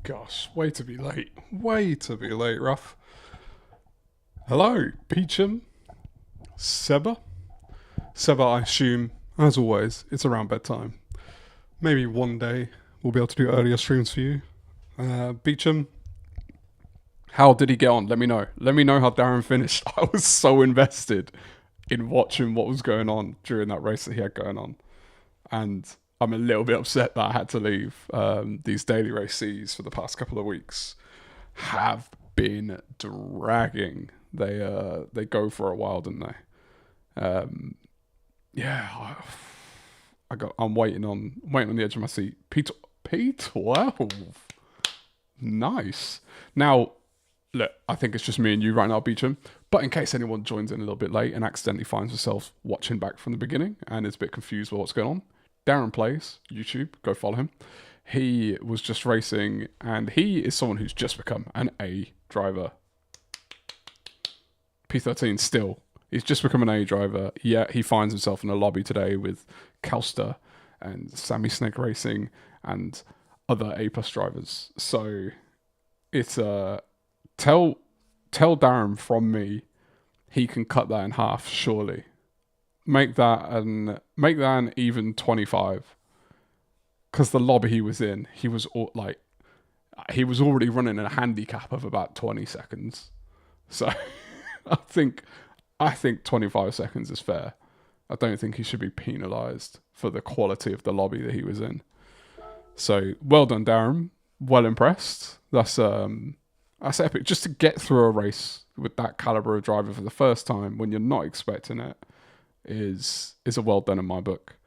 gosh, way to be late. Way to be late, Ruff. Hello, Peachum. Seba. Seba, I assume, as always, it's around bedtime. Maybe one day we'll be able to do earlier streams for you. Beecham, how did he get on? Let me know. Let me know how Darren finished. I was so invested in watching what was going on during that race that he had going on. And I'm a little bit upset that I had to leave. These daily races for the past couple of weeks have been dragging. They go for a while, don't they? Yeah, I'm waiting on the edge of my seat. P12, nice. Now, look, I think it's just me and you right now, Beecham. But in case anyone joins in a little bit late and accidentally finds themselves watching back from the beginning and is a bit confused with what's going on, Darren Plays, YouTube, go follow him. He was just racing, and he is someone who's just become an A driver. P13 still. He's just become an A driver, yet he finds himself in a lobby today with Calster and Sammy Snake Racing and other A plus drivers. So it's tell Darren from me he can cut that in half, surely. Make that an even 25. Because the lobby he was in, he was already running a handicap of about 20 seconds. So I think 25 seconds is fair. I don't think he should be penalised for the quality of the lobby that he was in. So well done, Darren. Well impressed. That's epic. Just to get through a race with that caliber of driver for the first time when you're not expecting it is a well done in my book.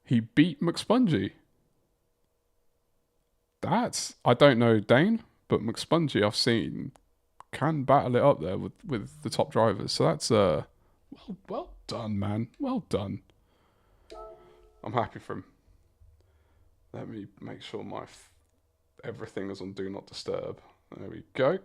He beat McSpongy. I don't know Dane, but McSpongy I've seen can battle it up there with the top drivers. So that's well done, man. Well done. I'm happy for him. Let me make sure everything is on Do Not Disturb. There we go.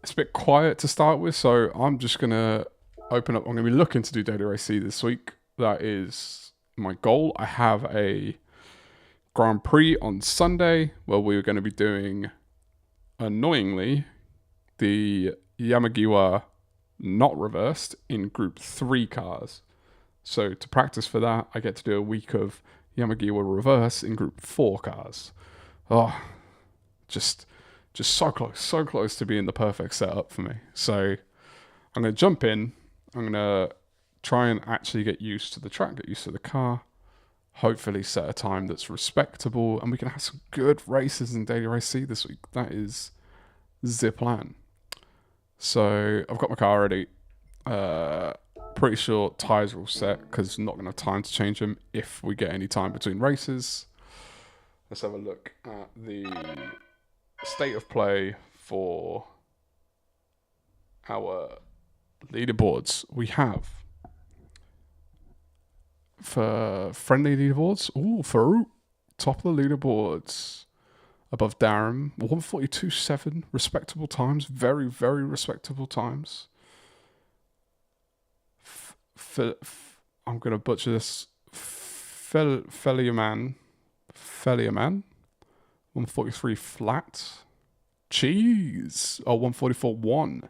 It's a bit quiet to start with, so I'm just going to open up. I'm going to be looking to do Daily Race C this week. That is my goal. I have a Grand Prix on Sunday where we're going to be doing, annoyingly, the Yamagiwa not reversed in Group 3 cars. So to practice for that, I get to do a week of Yamagiwa reverse in Group 4 cars. Oh, just so close to being the perfect setup for me. So I'm going to jump in. I'm going to try and actually get used to the track, get used to the car. Hopefully set a time that's respectable, and we can have some good races in Daily Race C this week. That is the plan. So I've got my car ready. Pretty sure tyres are all set because I'm not going to have time to change them if we get any time between races. Let's have a look at the state of play for our leaderboards. We have for friendly leaderboards. Farouk, top of the leaderboards. Above Darren, 142.7, respectable times. Very, very respectable times. I'm going to butcher this. Feliaman, 143 flat. Cheese, 144.1.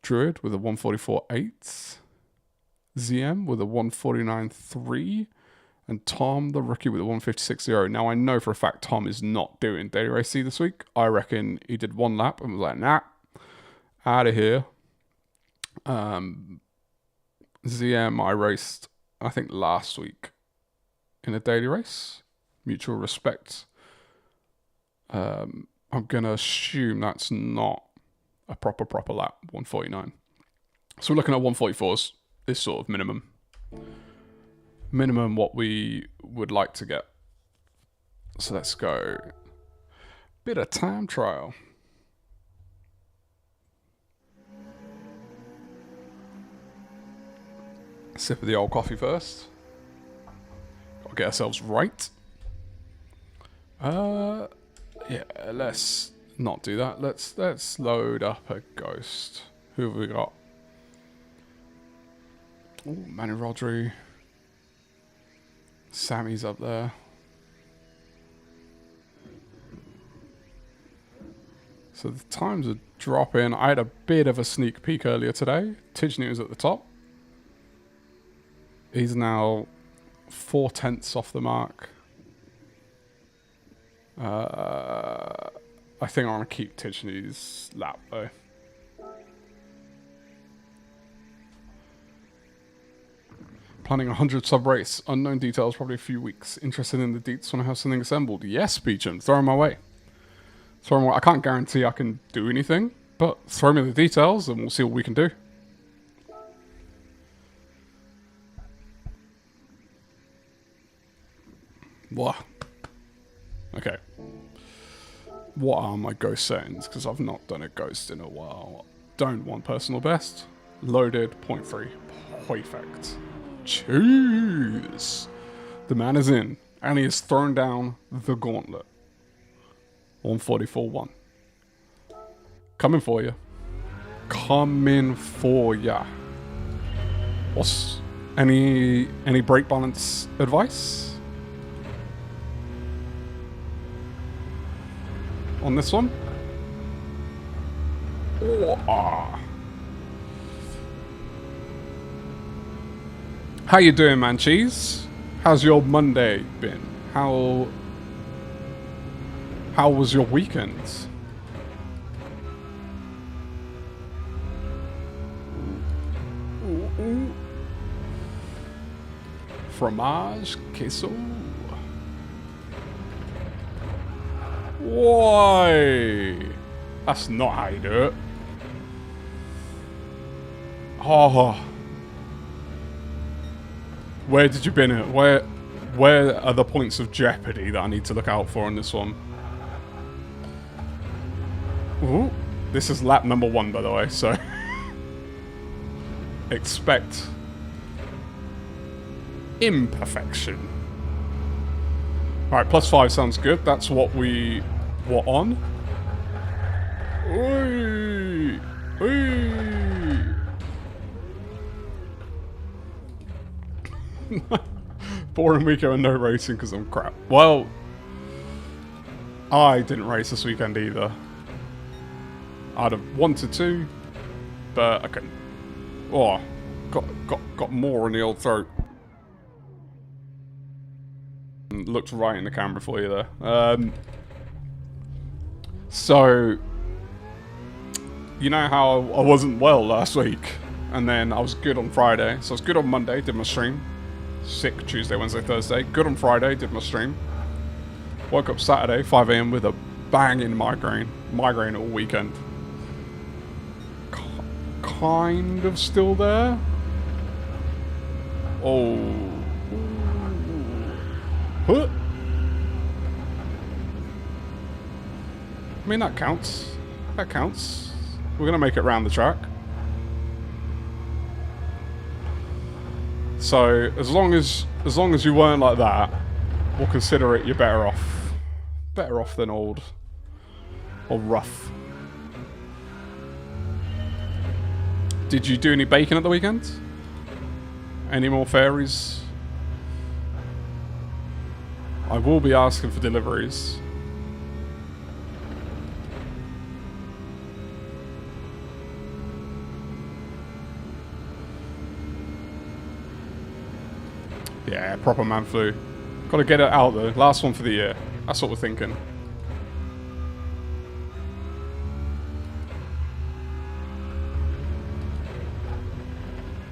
Druid with a 144.8. ZM with a 149.3. And Tom, the rookie, with a 156.0. Now, I know for a fact Tom is not doing Daily Race C this week. I reckon he did one lap and was like, nah, out of here. ZM, I raced, I think, last week in a daily race. Mutual respect. I'm going to assume that's not a proper lap, 149. So we're looking at 144s, this sort of minimum what we would like to get. So let's go. Bit of time trial. Sip of the old coffee first. Gotta get ourselves right. Yeah, let's not do that. Let's load up a ghost. Who have we got? Oh, Manny Rodri. Sammy's up there. So the times are dropping. I had a bit of a sneak peek earlier today. Tidgney was at the top. He's now 4/10 off the mark. I think I'm going to keep Tidgney's lap though. Planning 100 sub race. Unknown details, probably a few weeks. Interested in the deets when I have something assembled? Yes, Beecham. Throw them my way. Throw them my way. I can't guarantee I can do anything, but throw me the details and we'll see what we can do. What? Okay. What are my ghost settings? Because I've not done a ghost in a while. Don't want personal best. Loaded, 0.3. Perfect. Cheers. The man is in, and he has thrown down the gauntlet. 144.1. Coming for you. Coming for ya. What's any brake balance advice on this one? Oh, ah. How you doing, man, Cheese? How's your Monday been? How was your weekend? Fromage, queso. Why? That's not how you do it. Oh. Where did you bin it? Where are the points of jeopardy that I need to look out for on this one? Ooh. This is lap number 1, by the way, so expect imperfection. Alright, +5 sounds good. That's what we were on. Oy! Oy! Boring weekend and no racing because I'm crap. Well, I didn't race this weekend either. I'd have wanted to, but I couldn't. Oh, got more in the old throat. Looked right in the camera for you there. So, you know how I wasn't well last week, and then I was good on Friday. So I was good on Monday, did my stream. Sick Tuesday, Wednesday, Thursday. Good on Friday, did my stream. Woke up Saturday, 5 AM with a banging migraine. Migraine all weekend. Kind of still there. Oh. Huh. I mean, that counts. That counts. We're gonna make it round the track. So as long as you weren't like that, we'll consider it you're better off. Better off than old rough. Did you do any baking at the weekend? Any more fairies? I will be asking for deliveries. Yeah, proper man flu. Gotta get it out though. Last one for the year. That's what we're thinking.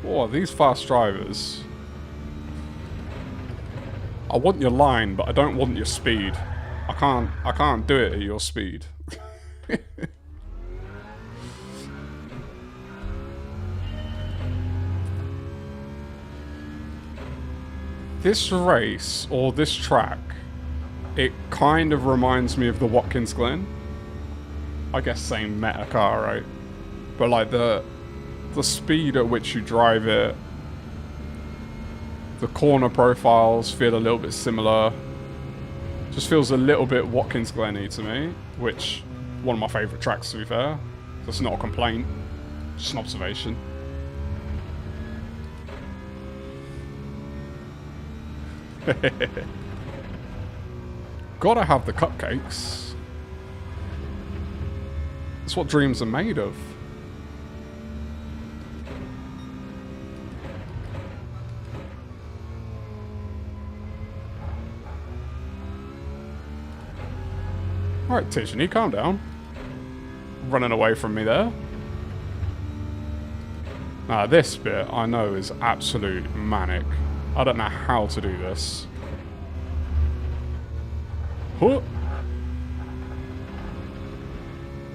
Oh, these fast drivers. I want your line, but I don't want your speed. I can't do it at your speed. This race, or this track, it kind of reminds me of the Watkins Glen. I guess same meta car, right? But like the speed at which you drive it, the corner profiles feel a little bit similar. Just feels a little bit Watkins Glen-y to me, which one of my favourite tracks to be fair. That's not a complaint, just an observation. Gotta have the cupcakes. That's what dreams are made of. Alright, Tiffany, calm down. Running away from me there. Now, this bit I know is absolute manic. I don't know how to do this. Huh.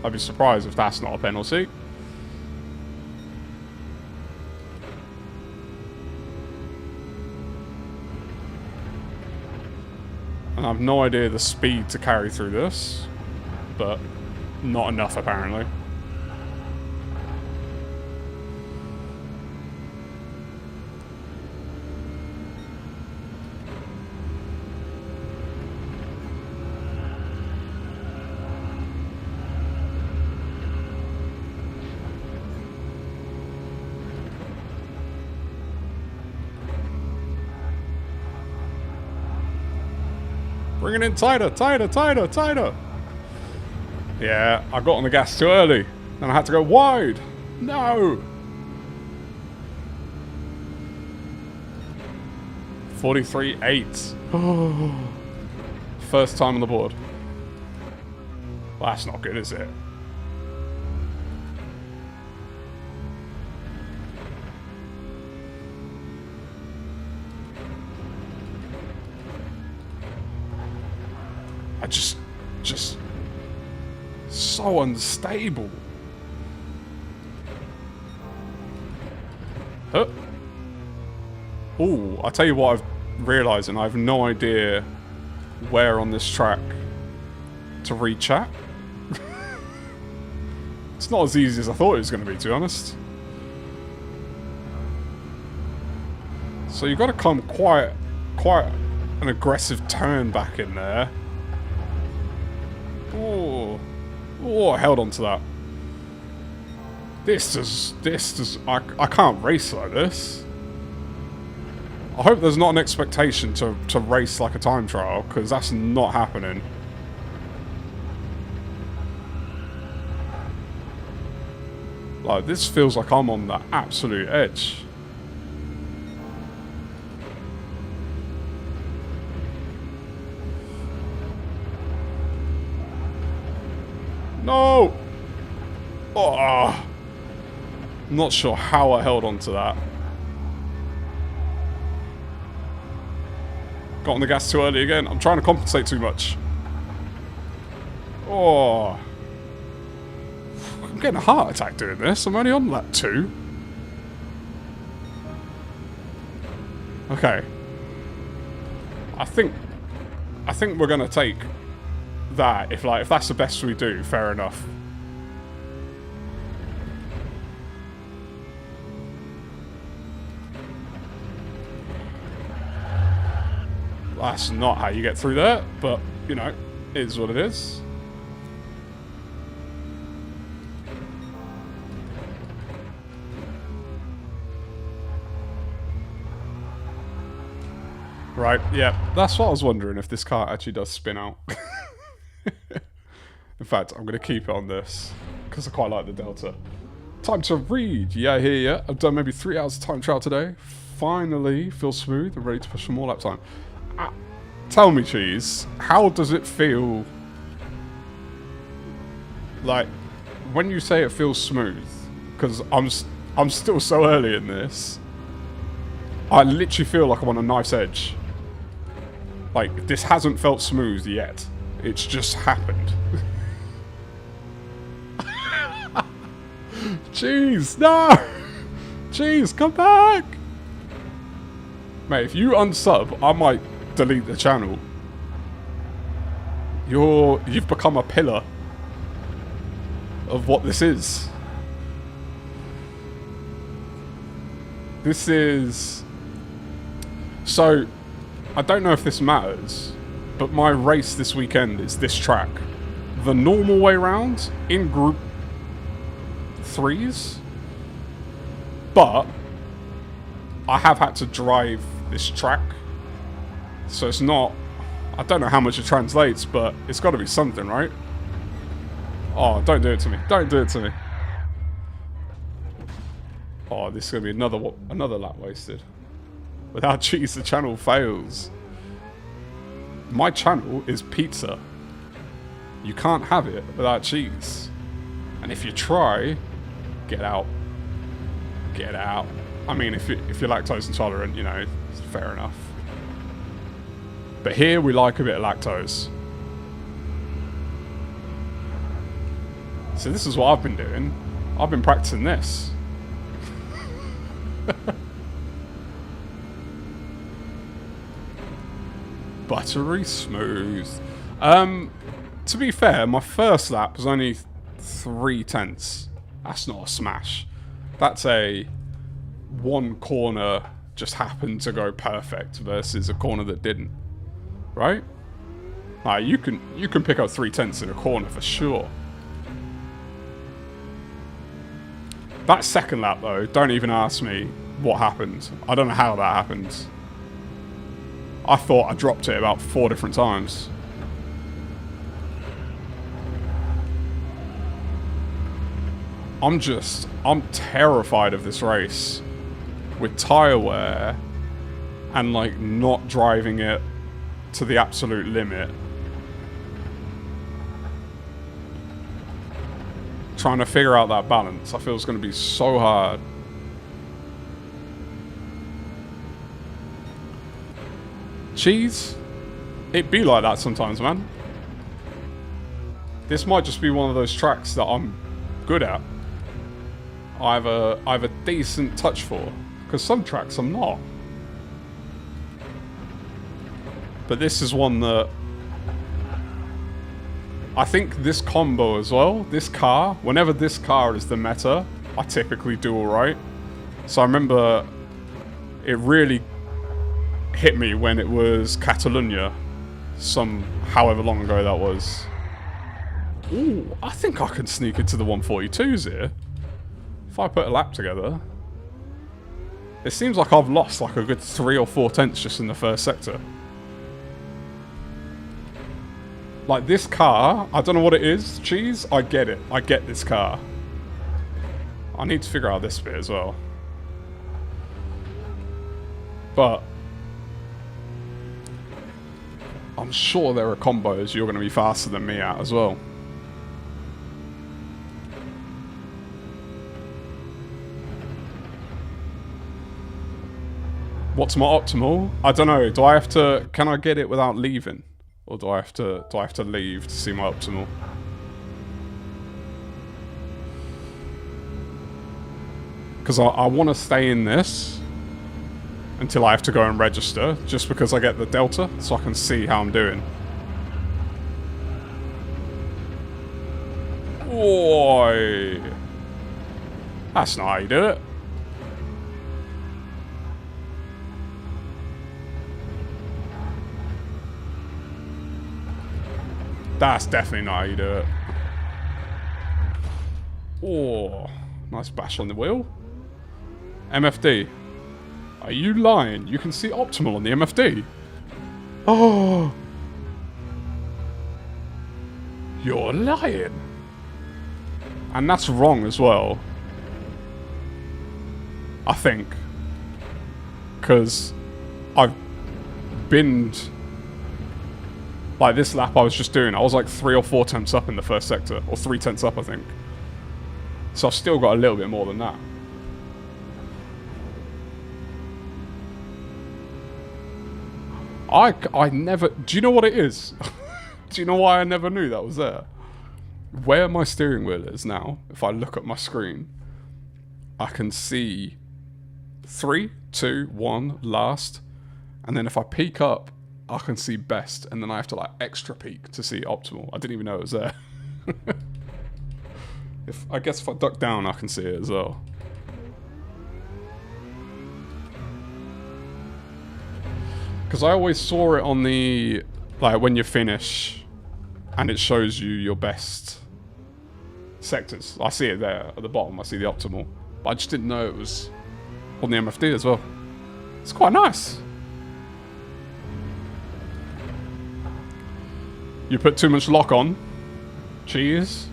I'd be surprised if that's not a penalty. And I've no idea the speed to carry through this, but not enough apparently. Bring it in tighter, tighter, tighter, tighter. Yeah, I got on the gas too early. And I had to go wide. No. 43.8. First time on the board. Well, that's not good, is it? I just so unstable. Huh? Ooh, I tell you what, I've realised, and I have no idea where on this track to rechat. It's not as easy as I thought it was going to be, to be honest. So you've got to come quite an aggressive turn back in there. Oh, I held on to that. This does, I can't race like this. I hope there's not an expectation to race like a time trial, because that's not happening. Like, this feels like I'm on the absolute edge. No! Oh, I'm not sure how I held on to that. Got on the gas too early again. I'm trying to compensate too much. Oh. I'm getting a heart attack doing this. I'm only on lap 2. Okay. I think we're gonna take that. If that's the best we do, fair enough. That's not how you get through there, but you know, it is what it is. Right, yeah, that's what I was wondering, if this car actually does spin out. In fact, I'm going to keep it on this, because I quite like the Delta. Time to read. Yeah, I hear ya. I've done maybe 3 hours of time trial today. Finally feel smooth and ready to push for more lap time. Tell me, Cheese, how does it feel? Like, when you say it feels smooth, because I'm still so early in this, I literally feel like I'm on a knife's edge. Like, this hasn't felt smooth yet. It's just happened. Jeez, no! Jeez, come back! Mate, if you unsub, I might delete the channel. You've become a pillar of what this is. This is... So, I don't know if this matters, but my race this weekend is this track. The normal way round, in group 3s, but I have had to drive this track So it's not... I don't know how much it translates, but it's got to be something, right? Oh, don't do it to me. Don't do it to me. Oh, this is going to be another lap wasted. Without cheese, the channel fails. My channel is pizza. You can't have it without cheese. And if you try, get out. Get out. I mean, if you're lactose intolerant, you know, it's fair enough. But here we like a bit of lactose. So this is what I've been doing. I've been practicing this. Buttery smooth. To be fair, my first lap was only 3/10. That's not a smash. That's a one corner just happened to go perfect versus a corner that didn't. Right? You can pick up 3/10 in a corner for sure. That second lap though, don't even ask me what happened. I don't know how that happened. I thought I dropped it about 4 different times. I'm terrified of this race with tyre wear and like not driving it to the absolute limit. Trying to figure out that balance, I feel it's going to be so hard. Cheese? It be like that sometimes, man. This might just be one of those tracks that I'm good at. I have a decent touch for, because some tracks I'm not. But this is one that I think this combo as well, this car, whenever this car is the meta, I typically do alright. So I remember it really hit me when it was Catalonia, however long ago that was. Ooh, I think I can sneak into the 142s here. If I put a lap together. It seems like I've lost like a good 3 or 4 tenths just in the first sector. Like this car, I don't know what it is, cheese, I get it. I get this car. I need to figure out this bit as well. But I'm sure there are combos you're going to be faster than me at as well. What's my optimal? I don't know. Do I have to... Can I get it without leaving? Or do I have to leave to see my optimal? Because I want to stay in this until I have to go and register, just because I get the delta, so I can see how I'm doing. Oi! That's not how you do it. That's definitely not how you do it. Oh, nice bash on the wheel. MFD. Are you lying? You can see optimal on the MFD. Oh. You're lying. And that's wrong as well. I think. Because I've binned... Like this lap I was just doing, I was like 3 or 4 tenths up in the first sector. Or 3 tenths up, I think. So I've still got a little bit more than that. I never... Do you know what it is? Do you know why I never knew that was there? Where my steering wheel is now, if I look at my screen, I can see 3, 2, 1, last. And then if I peek up, I can see best, and then I have to like extra peek to see optimal. I didn't even know it was there. I guess if I duck down, I can see it as well. Because I always saw it on the, like when you finish, and it shows you your best sectors. I see it there at the bottom. I see the optimal, but I just didn't know it was on the MFD as well. It's quite nice. You put too much lock on. Cheese.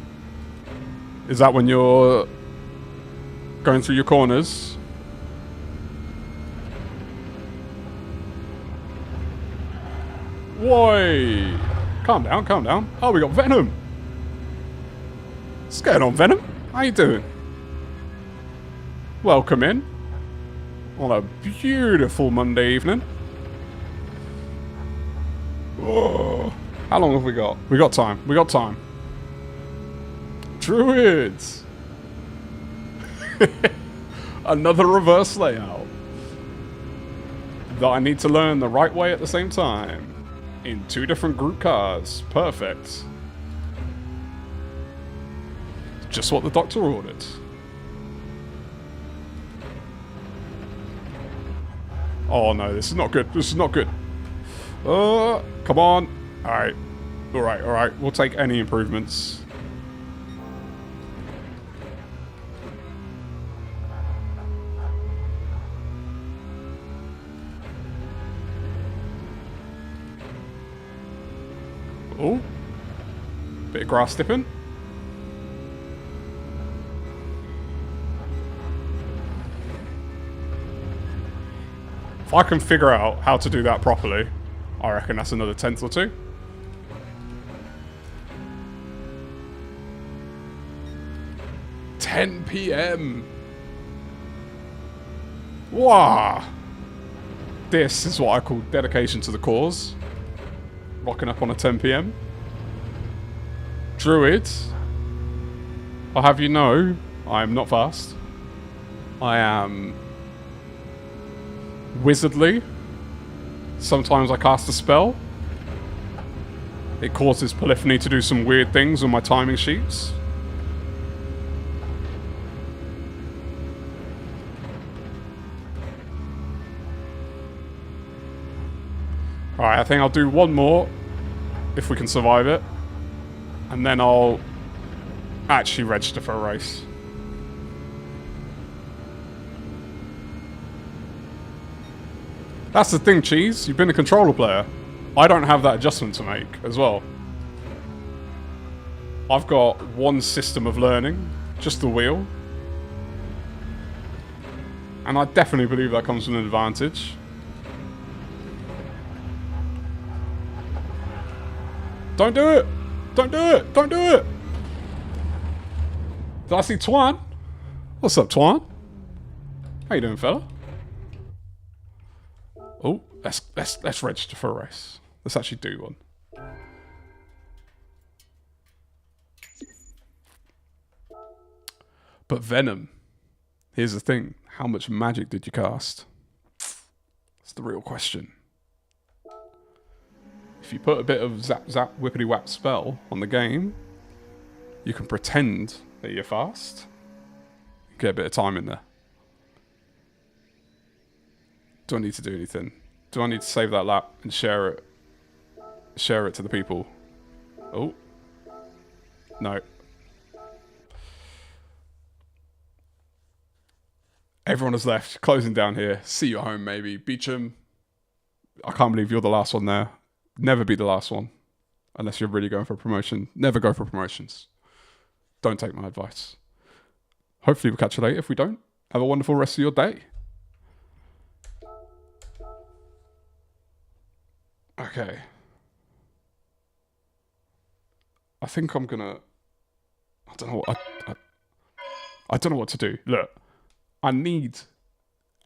Is that when you're going through your corners? Why? Calm down, calm down. Oh, we got Venom. What's going on, Venom? How you doing? Welcome in. On a beautiful Monday evening. Oh. How long have we got? We got time. We got time. Druids. Another reverse layout. That I need to learn the right way at the same time. In 2 different group cars. Perfect. Just what the doctor ordered. Oh no, this is not good. This is not good. Come on. Alright. Alright, alright. We'll take any improvements. Oh. Bit of grass dipping. If I can figure out how to do that properly, I reckon that's another 10th or 2. $10 p.m. Wow. This is what I call dedication to the cause. Rocking up on a 10 p.m. Druid, I'll have you know, I am not fast. I am wizardly. Sometimes I cast a spell. It causes Polyphony to do some weird things on my timing sheets. Alright, I think I'll do one more, if we can survive it. And then I'll actually register for a race. That's the thing, Cheese. You've been a controller player. I don't have that adjustment to make as well. I've got one system of learning, just the wheel. And I definitely believe that comes with an advantage. Don't do it! Don't do it! Don't do it! Did I see Twan? What's up, Twan? How you doing, fella? Oh, let's register for a race. Let's actually do one. But Venom, here's the thing. How much magic did you cast? That's the real question. If you put a bit of zap zap whippity whap spell on the game, you can pretend that you're fast. Get a bit of time in there. Do I need to do anything? Do I need to save that lap and share it? Share it to the people. Oh. No. Everyone has left. Closing down here. See you at home, maybe. Beecham. I can't believe you're the last one there. Never be the last one. Unless you're really going for a promotion. Never go for promotions. Don't take my advice. Hopefully we'll catch you later. If we don't, have a wonderful rest of your day. Okay. I think I'm gonna... I don't know what... I don't know what to do. Look. I need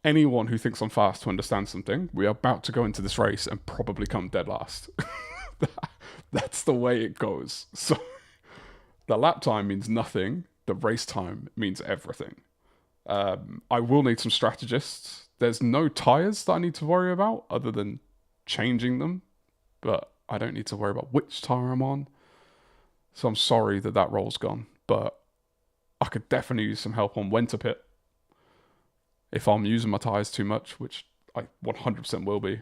anyone who thinks I'm fast to understand something. We are about to go into this race and probably come dead last. That's the way it goes. So the lap time means nothing. The race time means everything. I will need some strategists. There's no tyres that I need to worry about other than changing them. But I don't need to worry about which tyre I'm on. So I'm sorry that that role's gone. But I could definitely use some help on when to pit. If I'm using my tyres too much, which I 100% will be.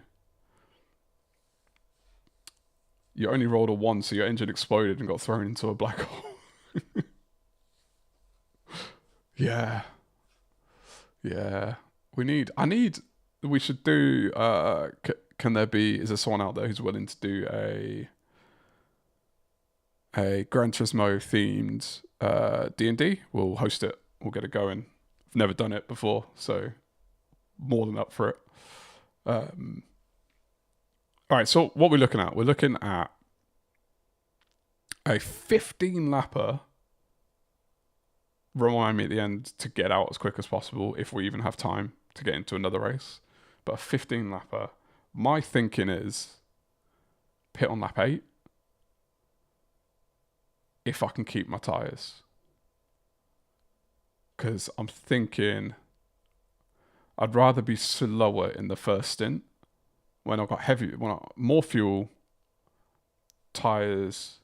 You only rolled a 1, so your engine exploded and got thrown into a black hole. Yeah. Yeah. We should do, can there be, is there someone out there who's willing to do a Gran Turismo themed D&D. We'll host it. We'll get it going. I've never done it before, so more than up for it. All right, so what we're looking at? We're looking at a 15 lapper. Remind me at the end to get out as quick as possible if we even have time to get into another race. But a 15 lapper. My thinking is pit on lap 8 if I can keep my tyres. Because I'm thinking I'd rather be slower in the first stint when I've got more fuel, tyres,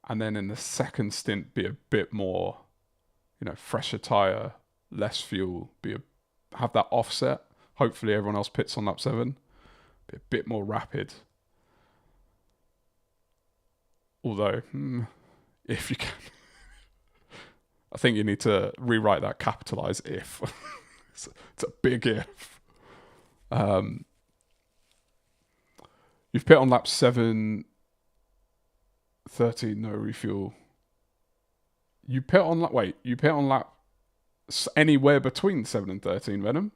and then in the second stint be a bit more, fresher tyre, less fuel, have that offset. Hopefully everyone else pits on lap 7, be a bit more rapid. Although, if you can, I think you need to rewrite that capitalize if. It's a big if. You've pit on lap 7, 13, no refuel. You pit on lap anywhere between 7 and 13, Venom.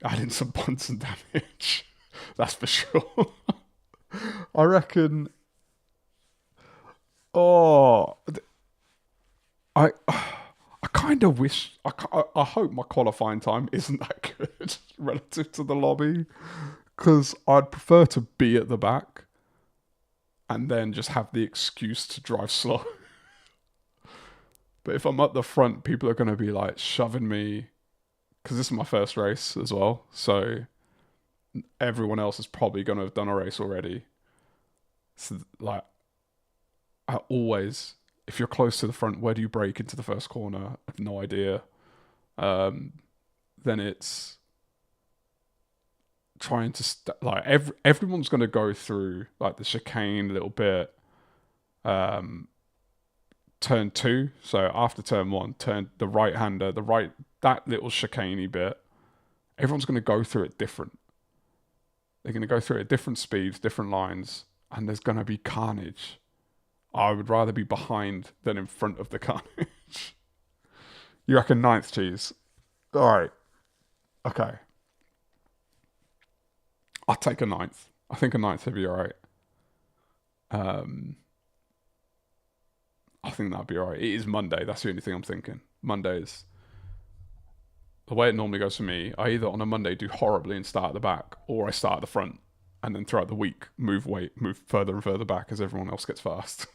Adding some points and damage. That's for sure. I reckon. Oh, I kind of wish. I hope my qualifying time isn't that good relative to the lobby, because I'd prefer to be at the back and then just have the excuse to drive slow. But if I'm at the front, people are going to be like shoving me, because this is my first race as well. So everyone else is probably going to have done a race already. So like, I always, if you're close to the front, where do you brake into the first corner? I have no idea. Then it's trying to everyone's going to go through like the chicane a little bit. Turn 2, so after turn 1, turn the right hander, that little chicaney bit. Everyone's going to go through it different. They're going to go through it at different speeds, different lines, and there's going to be carnage. I would rather be behind than in front of the carnage. You reckon 9th, cheese? All right. Okay. I'll take a 9th. I think a 9th would be all right. I think that'd be all right. It is Monday. That's the only thing I'm thinking. Mondays. The way it normally goes for me, I either on a Monday do horribly and start at the back, or I start at the front, and then throughout the week move further and further back as everyone else gets fast.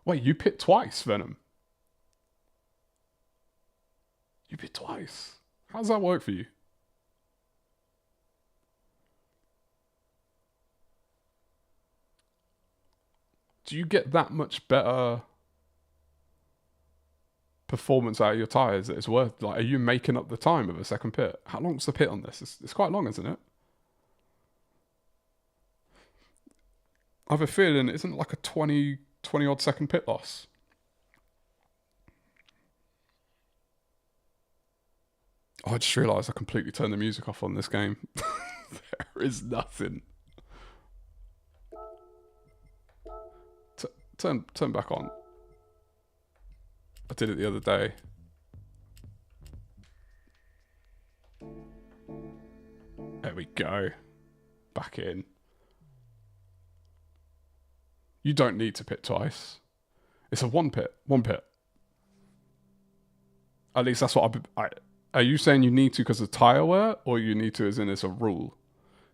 Wait, you pit twice, Venom? You pit twice? How does that work for you? Do you get that much better performance out of your tyres that it's worth? Like, are you making up the time of a second pit? How long's the pit on this? It's quite long, isn't it? I have a feeling it isn't like a 20 odd second pit loss. Oh, I just realised I completely turned the music off on this game. There is nothing. Turn back on. I did it the other day. There we go. Back in. You don't need to pit twice. It's a one pit. At least that's what are you saying you need to because of tyre wear, or you need to as in it's a rule?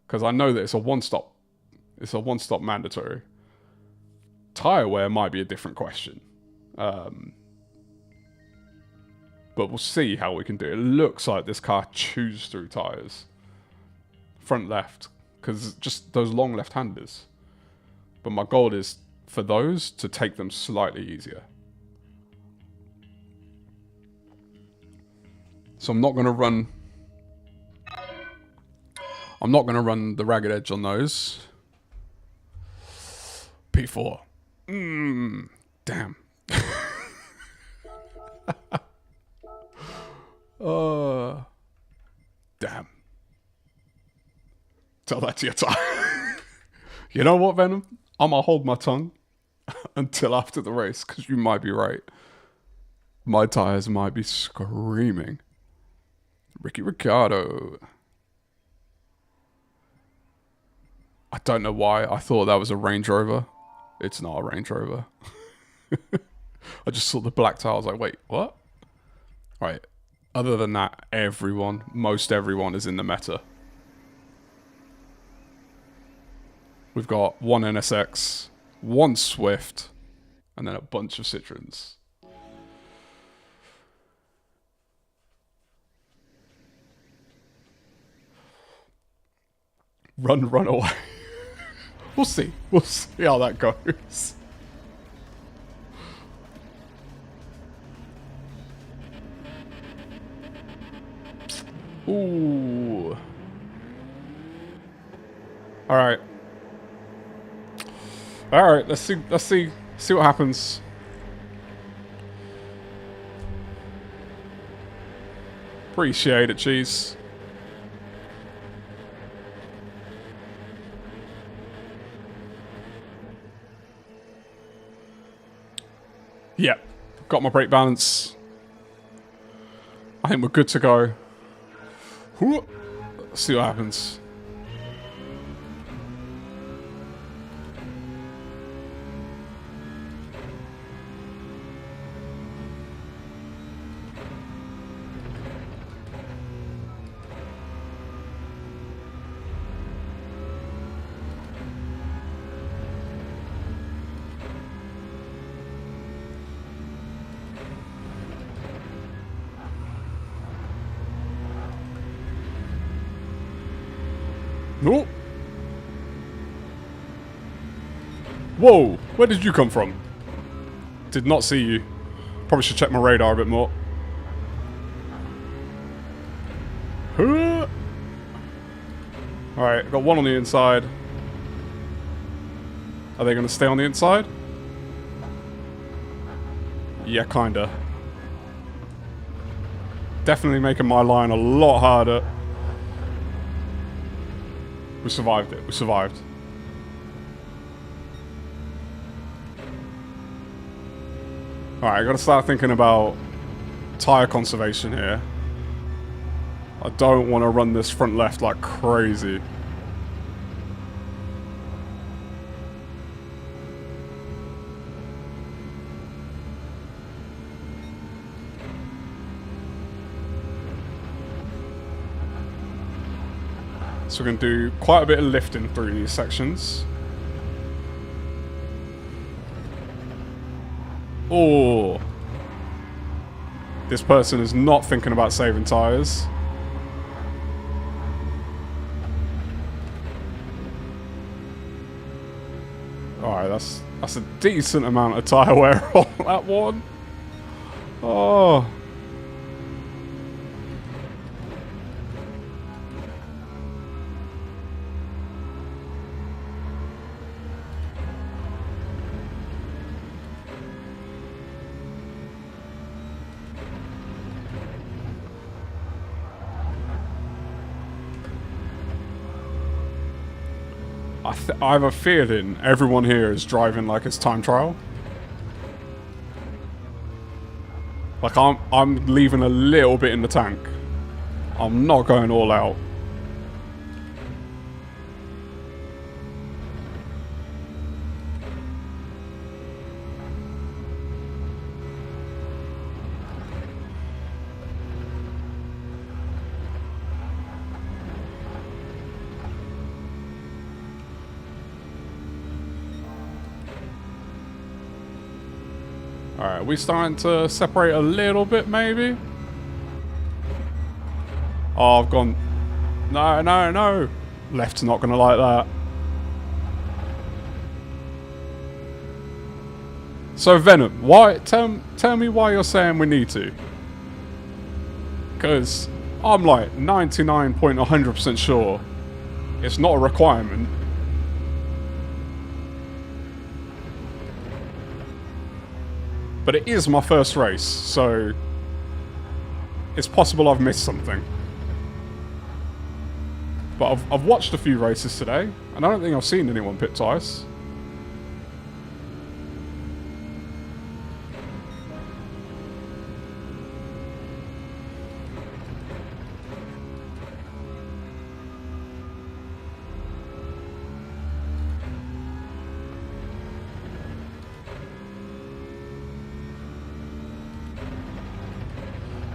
Because I know that it's a one stop. It's a one stop mandatory. Tyre wear might be a different question. But we'll see how we can do it. It looks like this car chews through tyres. Front left. Because just those long left-handers. But my goal is for those to take them slightly easier. So I'm not going to run the ragged edge on those. P4. Damn. Damn. Tell that to your tire. You know what, Venom? I'm gonna hold my tongue until after the race, because you might be right. My tires might be screaming. Ricky Ricardo. I don't know why I thought that was a Range Rover. It's not a Range Rover. I just saw the black tire. I was like, wait, what? Right. Other than that, most everyone is in the meta. We've got one NSX, one Swift, and then a bunch of Citroens. Run away. We'll see. We'll see how that goes. Ooh. All right. All right. Let's see what happens. Appreciate it, cheese. Yep. Got my brake balance. I think we're good to go. Let's see what happens. No. Whoa, where did you come from? Did not see you. Probably should check my radar a bit more. Alright, got one on the inside. Are they going to stay on the inside? Yeah, kinda. Definitely making my line a lot harder. We survived it. We survived. Alright, I gotta start thinking about tyre conservation here. I don't want to run this front left like crazy. So we're going to do quite a bit of lifting through these sections. Oh. This person is not thinking about saving tyres. Alright, that's a decent amount of tyre wear on that one. Oh. I have a feeling everyone here is driving like it's time trial. Like I'm leaving a little bit in the tank. I'm not going all out. Alright, we starting to separate a little bit, maybe? Oh, I've gone... No, no, no! Left's not gonna like that. So, Venom, why... Tell me why you're saying we need to. Because I'm like 99.100% sure it's not a requirement. But it is my first race, so it's possible I've missed something. But I've watched a few races today, and I don't think I've seen anyone pit tyres.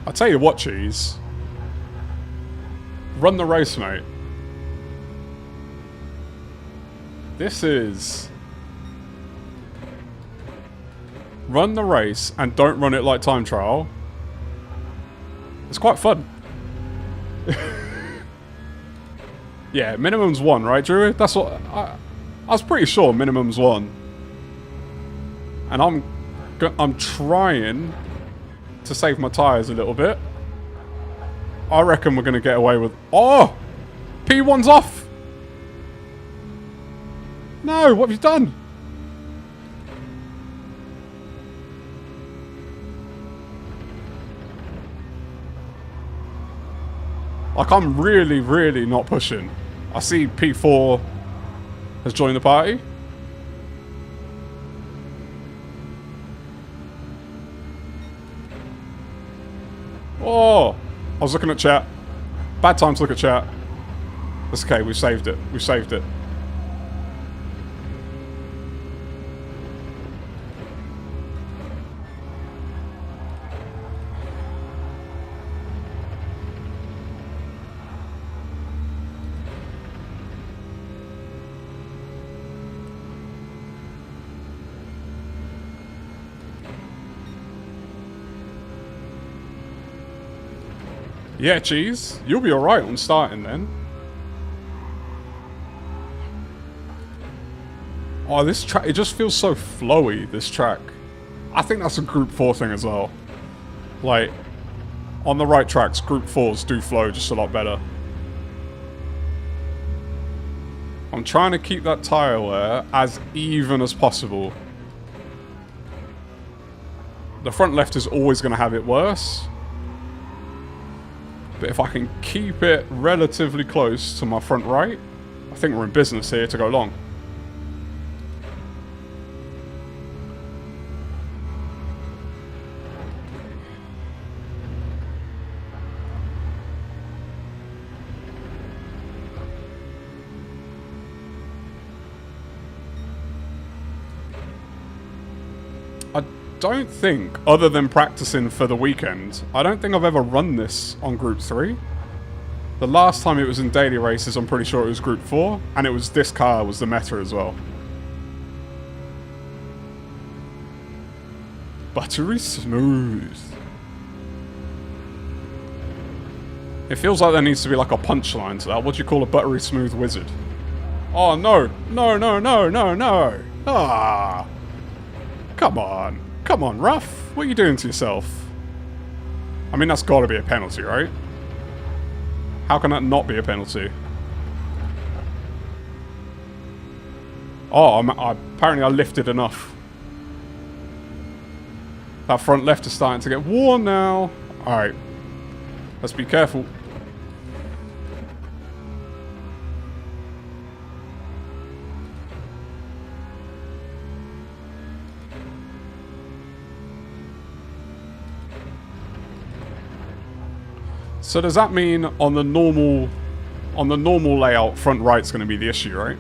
I tell you what, Cheese. Run the race, mate. This is... Run the race and don't run it like time trial. It's quite fun. Yeah, minimum's 1, right, Drew? That's what... I was pretty sure minimum's 1. And I'm trying to save my tyres a little bit. I reckon we're going to get away with... Oh! P1's off! No, what have you done? Like, I'm really, really not pushing. I see P4 has joined the party. Oh, I was looking at chat. Bad time to look at chat. That's okay, we've saved it. We've saved it. Yeah, Cheese. You'll be alright on starting then. Oh, this track, it just feels so flowy, this track. I think that's a Group 4 thing as well. Like, on the right tracks, Group 4s do flow just a lot better. I'm trying to keep that tyre wear as even as possible. The front left is always going to have it worse. But if I can keep it relatively close to my front right, I think we're in business here to go long. I don't think, other than practicing for the weekend, I don't think I've ever run this on Group 3. The last time it was in daily races, I'm pretty sure it was Group 4, and it was this car was the meta as well. Buttery smooth. It feels like there needs to be like a punchline to that. What do you call a buttery smooth wizard? Oh no, no, no, no, no, no. Ah. Come on. Come on, Ruff. What are you doing to yourself? I mean, that's got to be a penalty, right? How can that not be a penalty? Oh, apparently I lifted enough. That front left is starting to get worn now. Alright. Let's be careful. So does that mean on the normal layout, front right's going to be the issue, right?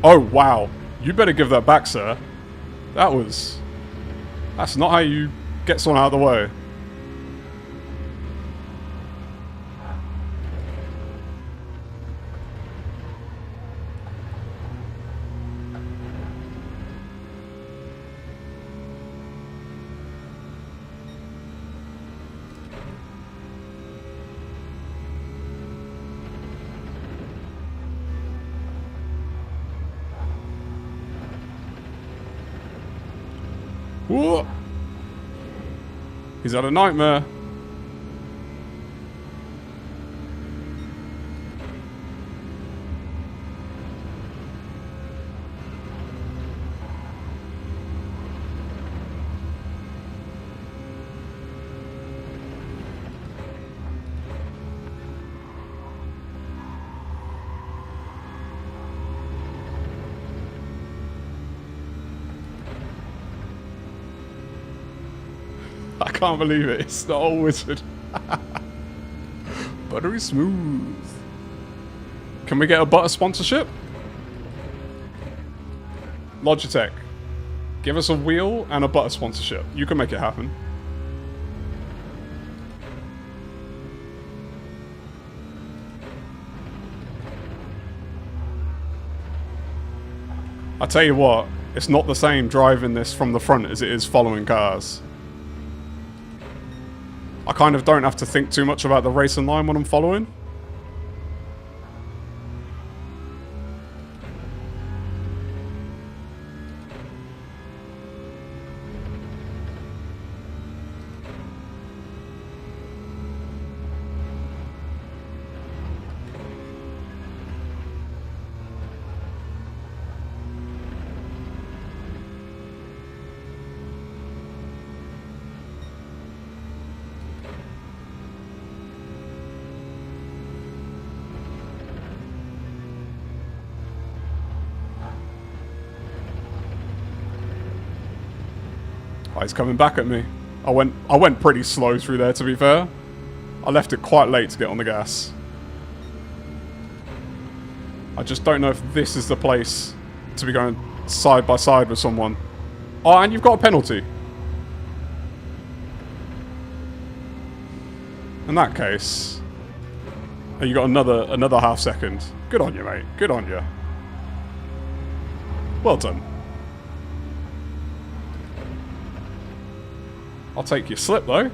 Oh wow, you better give that back, sir. That's not how you get someone out of the way. Whoa. He's had a nightmare. I can't believe it. It's the old wizard. Buttery smooth. Can we get a butter sponsorship? Logitech. Give us a wheel and a butter sponsorship. You can make it happen. I tell you what, it's not the same driving this from the front as it is following cars. I kind of don't have to think too much about the racing line when I'm following. Oh, he's coming back at me. I went pretty slow through there, to be fair. I left it quite late to get on the gas. I just don't know if this is the place to be going side by side with someone. Oh, and you've got a penalty. In that case, you got another half second. Good on you, mate. Good on you. Well done. I'll take your slip, though.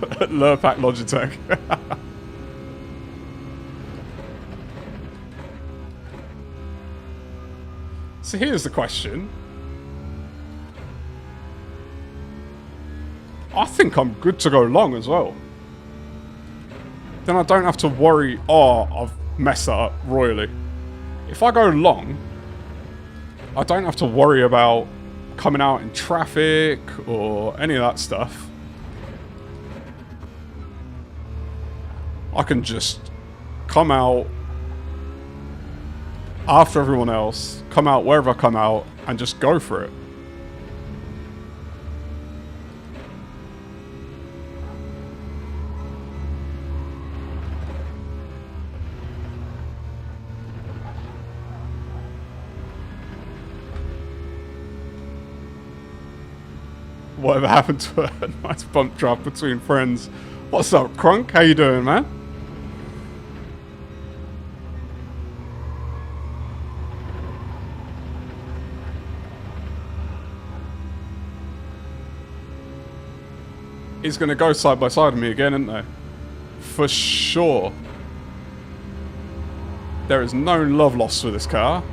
Lurpak Logitech. So here's the question. I think I'm good to go long as well. Then I don't have to worry, oh, I've messed that up royally. If I go long, I don't have to worry about coming out in traffic or any of that stuff. I can just come out after everyone else, come out wherever I come out, and just go for it. Whatever happened to a nice bump draft between friends? What's up, Crunk? How you doing, man? He's gonna go side by side with me again, isn't they? For sure. There is no love lost with this car.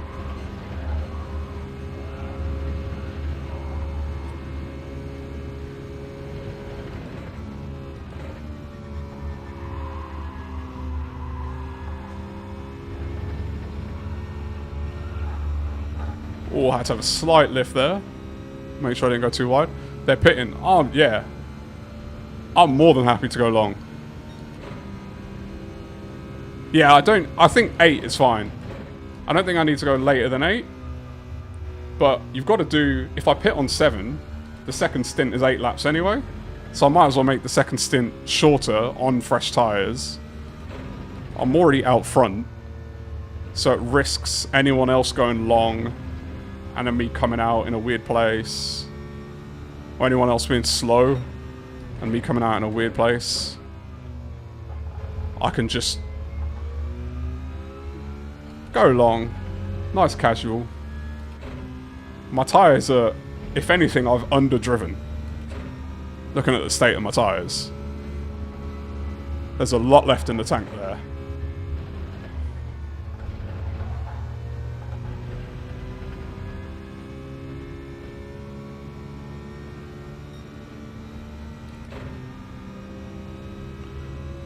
Oh, I had to have a slight lift there. Make sure I didn't go too wide. They're pitting. Oh, yeah. I'm more than happy to go long. Yeah, I think 8 is fine. I don't think I need to go later than 8. But you've got to do... If I pit on 7, the second stint is 8 laps anyway. So I might as well make the second stint shorter on fresh tyres. I'm already out front. So it risks anyone else going long and then me coming out in a weird place. Or anyone else being slow and me coming out in a weird place. I can just go long. Nice casual. My tyres are, if anything, I've underdriven. Looking at the state of my tyres. There's a lot left in the tank there.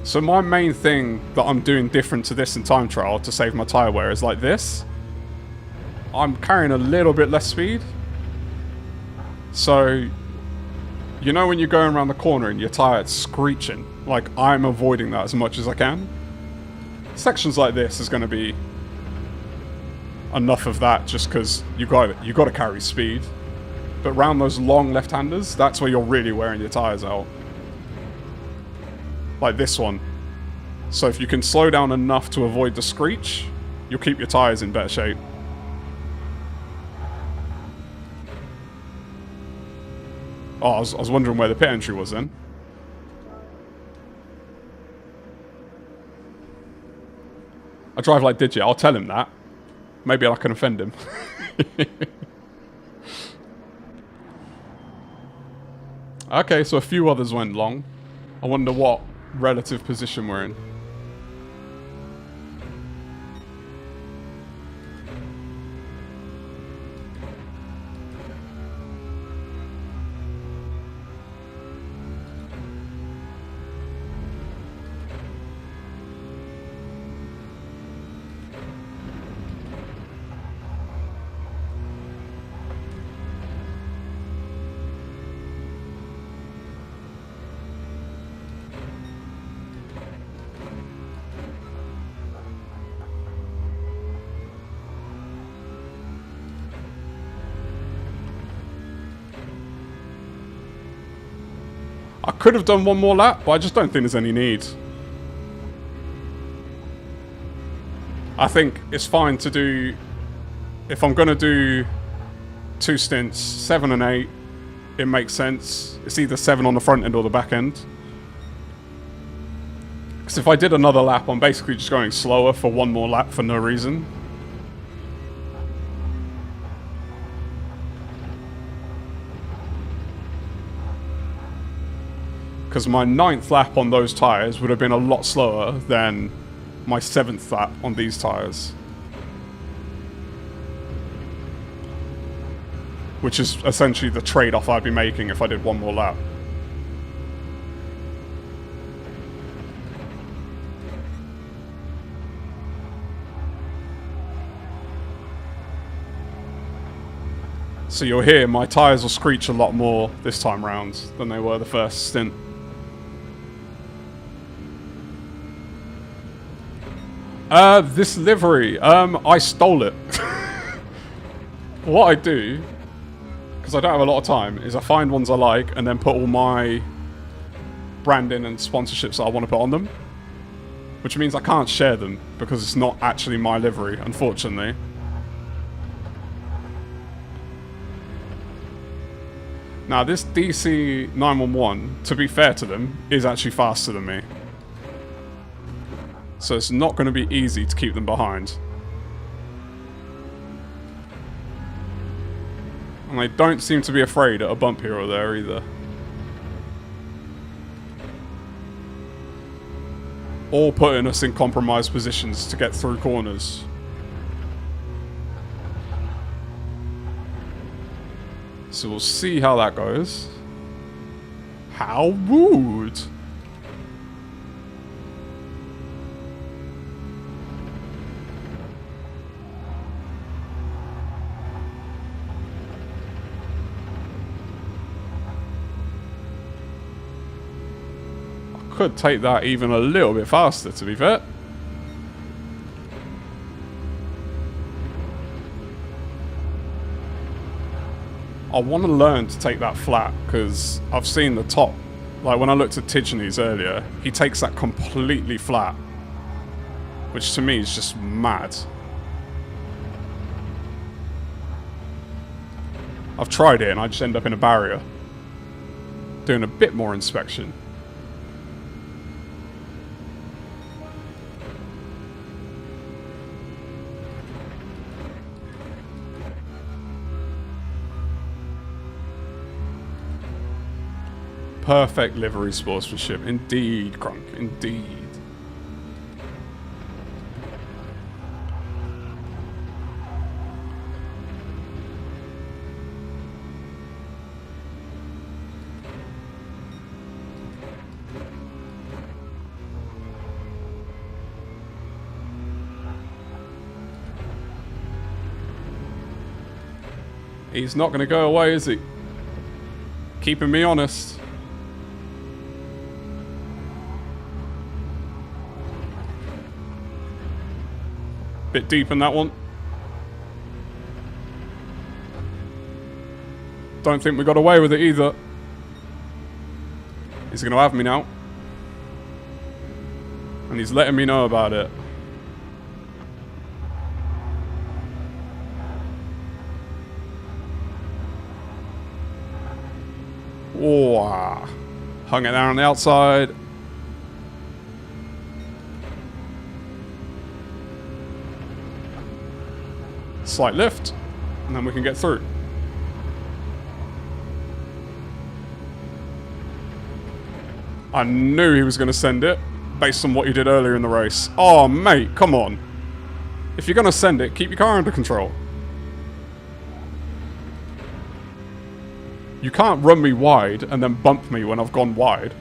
So my main thing that I'm doing different to this in time trial to save my tyre wear is like this. I'm carrying a little bit less speed. So, you know when you're going around the corner and your tyre's screeching? Like, I'm avoiding that as much as I can. Sections like this is going to be enough of that just because you got to carry speed. But round those long left-handers, that's where you're really wearing your tyres out. Like this one. So if you can slow down enough to avoid the screech, you'll keep your tyres in better shape. Oh, I was wondering where the pit entry was then. I drive like Digit. I'll tell him that. Maybe I can offend him. Okay, so a few others went long. I wonder what relative position we're in. I could have done one more lap, but I just don't think there's any need. I think it's fine to do... If I'm going to do 2 stints, 7 and 8, it makes sense. It's either 7 on the front end or the back end. Because if I did another lap, I'm basically just going slower for one more lap for no reason. Because my 9th lap on those tyres would have been a lot slower than my 7th lap on these tyres. Which is essentially the trade-off I'd be making if I did one more lap. So you'll hear my tyres will screech a lot more this time round than they were the first stint. This livery, I stole it. What I do, because I don't have a lot of time, is I find ones I like and then put all my branding and sponsorships that I want to put on them. Which means I can't share them, because it's not actually my livery, unfortunately. Now this DC 911, to be fair to them, is actually faster than me. So it's not going to be easy to keep them behind. And they don't seem to be afraid at a bump here or there either. Or putting us in compromised positions to get through corners. So we'll see how that goes. How rude! Could take that even a little bit faster, to be fair. I want to learn to take that flat, because I've seen the top. Like when I looked at Tidgeney's earlier, he takes that completely flat. Which to me is just mad. I've tried it and I just end up in a barrier. Doing a bit more inspection. Perfect livery sportsmanship. Indeed, Crunk. Indeed. He's not going to go away, is he? Keeping me honest. Bit deep in that one. Don't think we got away with it either. He's going to have me now. And he's letting me know about it. Oh, hung it down on the outside. Slight lift, and then we can get through. I knew he was going to send it, based on what he did earlier in the race. Oh, mate, come on. If you're going to send it, keep your car under control. You can't run me wide and then bump me when I've gone wide.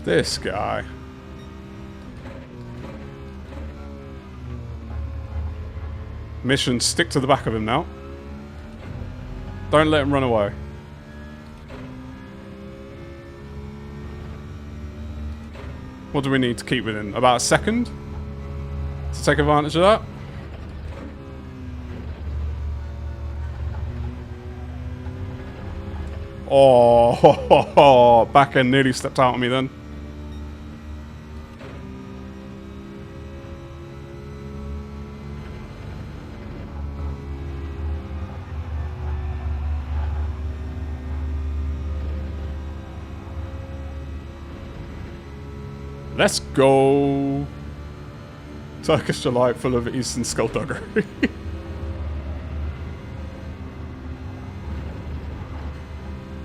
This guy. Mission, stick to the back of him now. Don't let him run away. What do we need to keep within? About a second? To take advantage of that? Oh, back end nearly stepped out on me then. Let's go. Turkish delight full of Eastern skullduggery.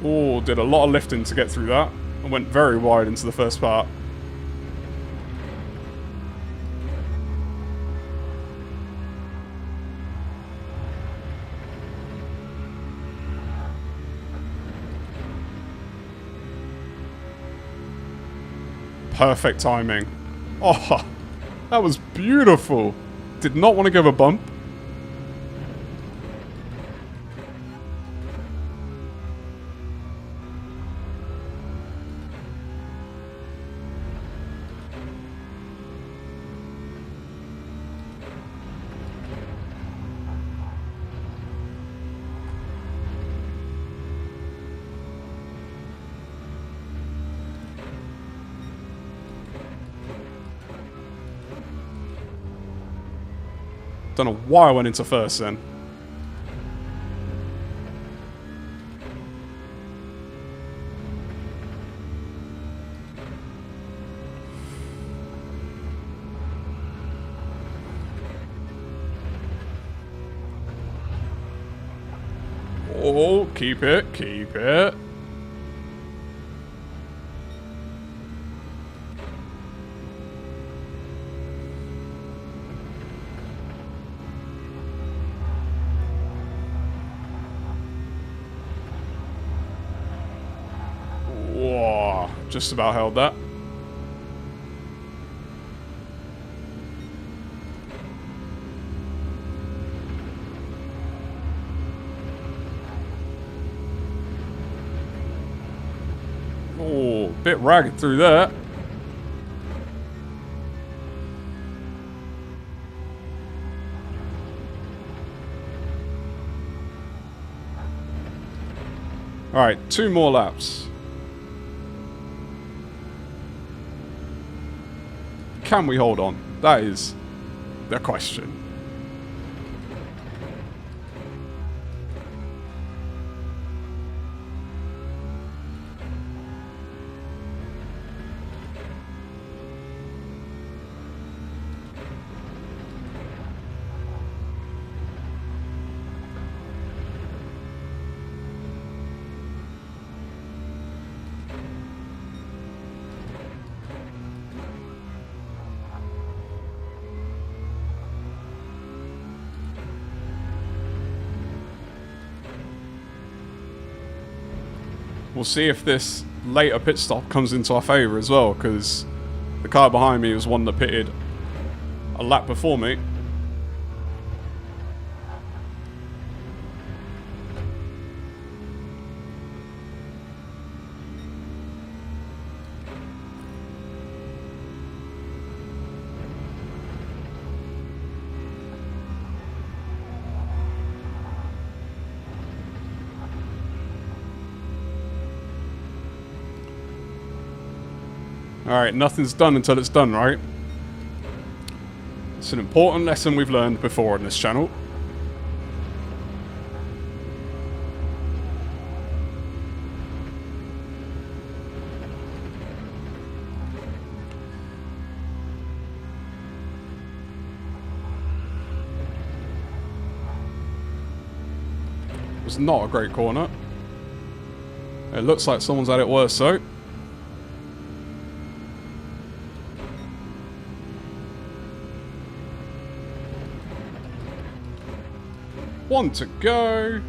Oh, did a lot of lifting to get through that. I went very wide into the first part. Perfect timing. Oh, that was beautiful. Did not want to give a bump. Don't know why I went into first then. Oh, keep it, keep it. Just about held that. Oh, bit ragged through that. Alright, 2 more laps. Can we hold on? That is the question. We'll see if this later pit stop comes into our favour as well, because the car behind me was one that pitted a lap before me. Alright, nothing's done until it's done, right? It's an important lesson we've learned before on this channel. It was not a great corner. It looks like someone's had it worse, though. One to go.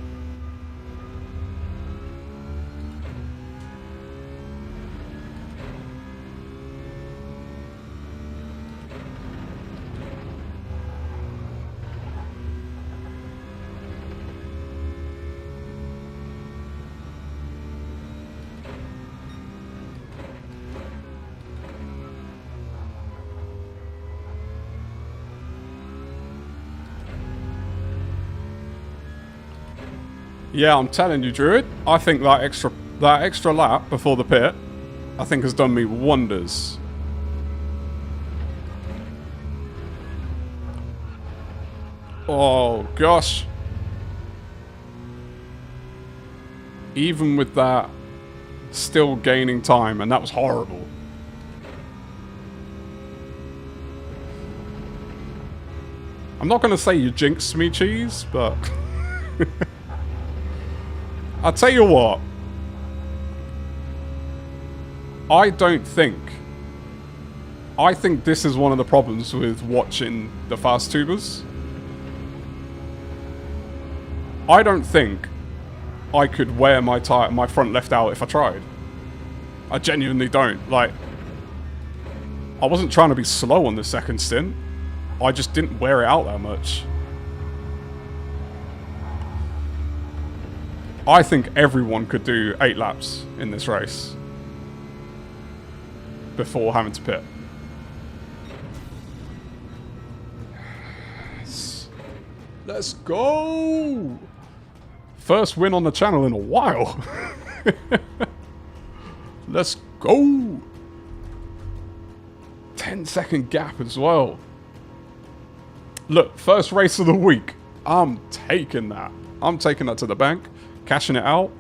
Yeah, I'm telling you, Druid. I think that extra lap before the pit, I think has done me wonders. Oh gosh. Even with that, still gaining time, and that was horrible. I'm not going to say you jinxed me, Cheese, but I'll tell you what. I think this is one of the problems with watching the fast tubers. I don't think I could wear my front left out if I tried. I genuinely don't. Like, I wasn't trying to be slow on the second stint. I just didn't wear it out that much. I think everyone could do 8 laps in this race before having to pit. Let's go! First win on the channel in a while. Let's go! 10-second gap as well. Look, first race of the week. I'm taking that. I'm taking that to the bank. Cashing it out,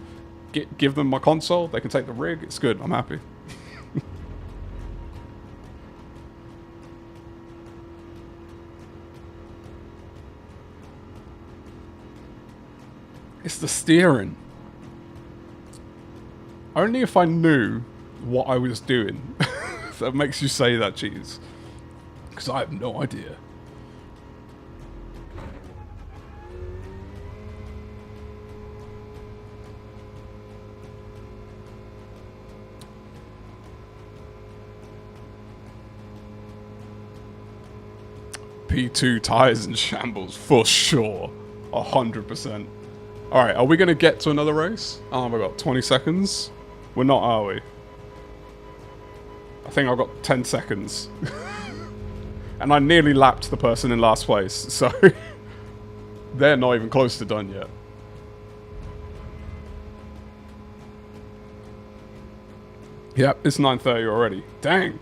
give them my console, they can take the rig, it's good, I'm happy. It's the steering. Only if I knew what I was doing. That makes you say that, Cheese. Because I have no idea. P2 tyres in shambles, for sure. 100%. Alright, are we going to get to another race? Oh, we've got 20 seconds. We're not, are we? I think I've got 10 seconds. And I nearly lapped the person in last place, so... they're not even close to done yet. Yep, it's 9:30 already. Dang!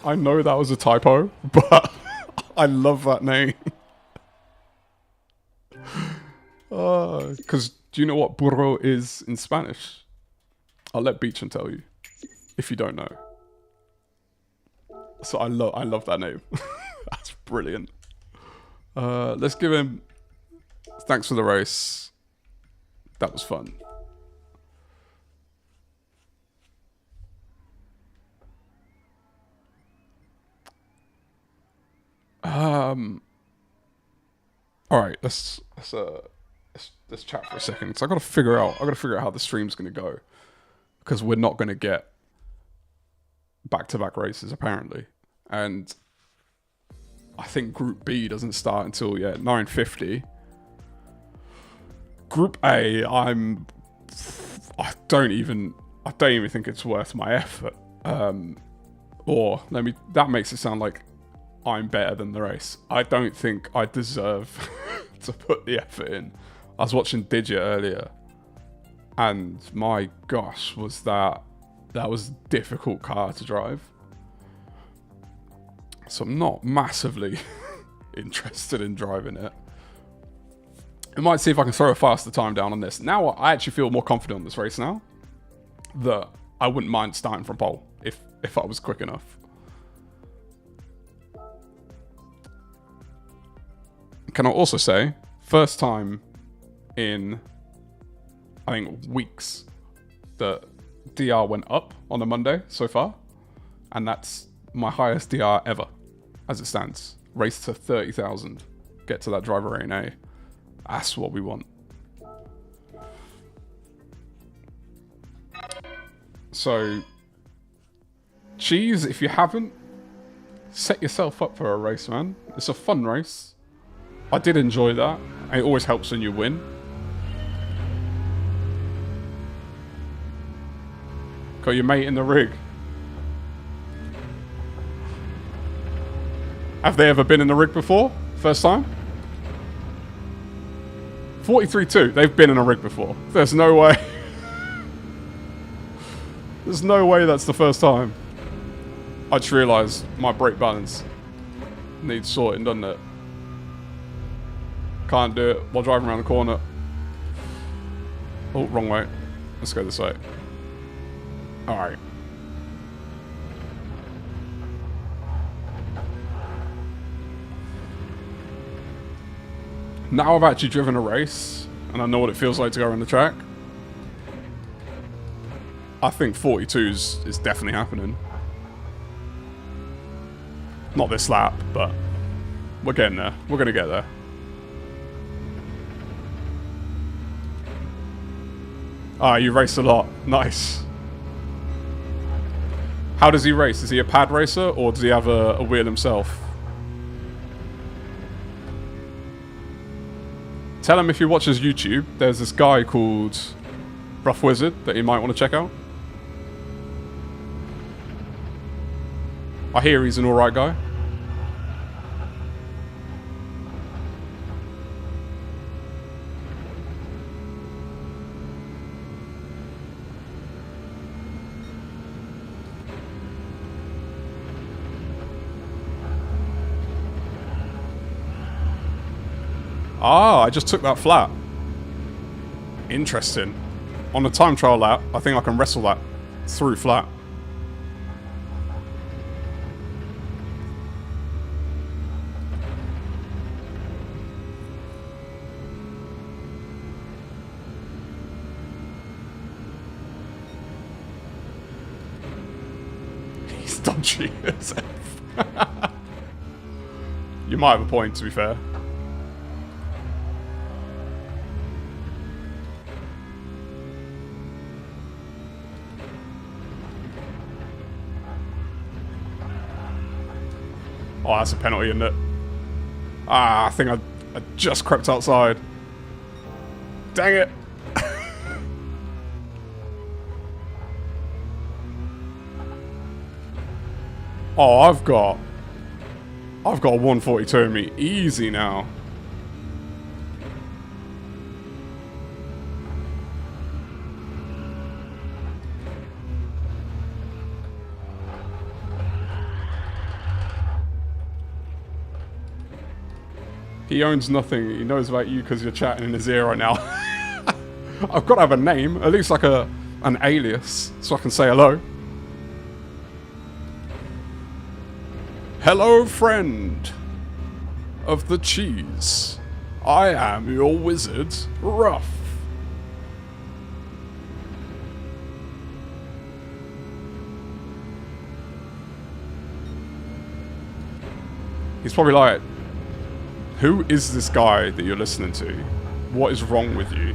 I know that was a typo, but I love that name. Because do you know what burro is in Spanish? I'll let Beecham tell you, if you don't know. So I love that name. That's brilliant. Let's give him... Thanks for the race. That was fun. All right, let's let's chat for a second. So I got to figure out how the stream's going to go, because we're not going to get back-to-back races apparently, and I think Group B doesn't start until 9:50. Group A, I don't even think it's worth my effort. That makes it sound like I'm better than the race. I don't think I deserve to put the effort in. I was watching Digit earlier, and my gosh, was that was a difficult car to drive. So I'm not massively interested in driving it. I might see if I can throw a faster time down on this. Now I actually feel more confident on this race now, that I wouldn't mind starting from pole if I was quick enough. Can I also say, first time in, I think, weeks that DR went up on a Monday so far, and that's my highest DR ever, as it stands. Race to 30,000, get to that driver rating A. That's what we want. So, Cheese, if you haven't, set yourself up for a race, man. It's a fun race. I did enjoy that. It always helps when you win. Got your mate in the rig. Have they ever been in the rig before? First time? 43-2. They've been in a rig before. There's no way. There's no way that's the first time. I just realised my brake balance needs sorting, doesn't it? Can't do it while driving around the corner. Oh, wrong way. Let's go this way. Alright. Now I've actually driven a race, and I know what it feels like to go around the track. I think 42s is definitely happening. Not this lap, but we're getting there. We're going to get there. Ah, you race a lot. Nice. How does he race? Is he a pad racer, or does he have a wheel himself? Tell him if he watches YouTube, there's this guy called Rough Wizard that you might want to check out. I hear he's an alright guy. Ah, I just took that flat. Interesting. On the time trial lap, I think I can wrestle that through flat. He's dodgy as F. You might have a point, to be fair. Oh, that's a penalty, isn't it? Ah, I think I just crept outside. Dang it. Oh, I've got a 142 in me. Easy now. He owns nothing. He knows about you because you're chatting in his ear right now. I've got to have a name, at least like an alias, so I can say hello. Hello, friend of the cheese. I am your wizard, Ruff. He's probably like, who is this guy that you're listening to? What is wrong with you?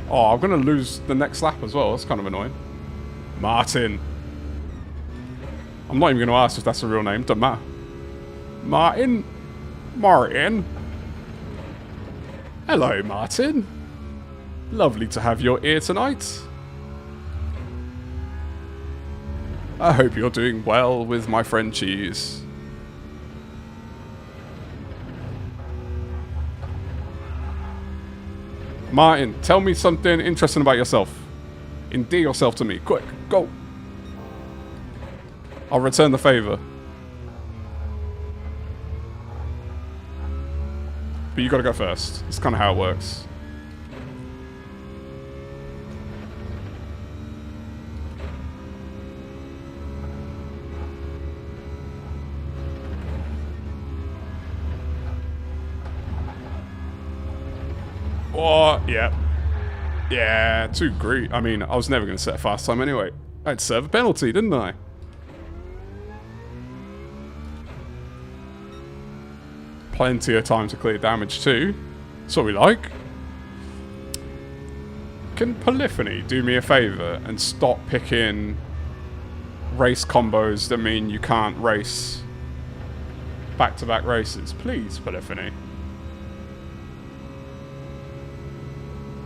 Oh, I'm going to lose the next lap as well. That's kind of annoying. Martin. I'm not even going to ask if that's a real name. Don't matter. Martin. Martin. Hello, Martin. Lovely to have your ear tonight. I hope you're doing well with my friend Cheese. Martin, tell me something interesting about yourself. Endear yourself to me. Quick, go. I'll return the favor. But you gotta go first. That's kind of how it works. Oh, yeah. Yeah, too great. I mean, I was never going to set a fast time anyway. I'd serve a penalty, didn't I? Plenty of time to clear damage too. That's what we like. Can Polyphony do me a favour and stop picking race combos that mean you can't race back-to-back races? Please, Polyphony.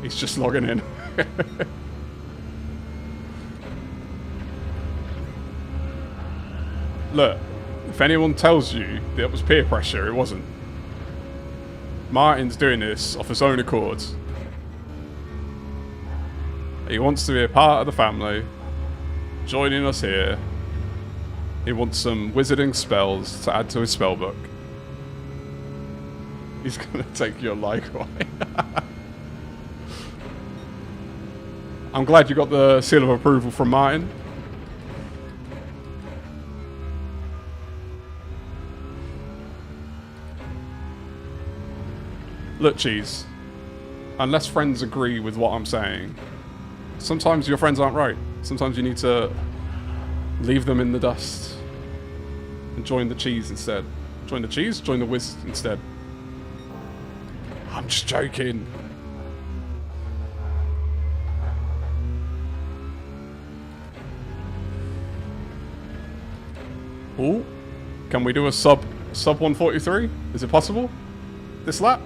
He's just logging in. Look, if anyone tells you that it was peer pressure, it wasn't. Martin's doing this off his own accord. He wants to be a part of the family, joining us here. He wants some wizarding spells to add to his spellbook. He's gonna take your like away. I'm glad you got the seal of approval from Martin. Look, Cheese. Unless friends agree with what I'm saying, sometimes your friends aren't right. Sometimes you need to leave them in the dust and join the cheese instead. Join the cheese? Join the whiz instead. I'm just joking. Ooh, can we do a sub 143? Is it possible? This lap?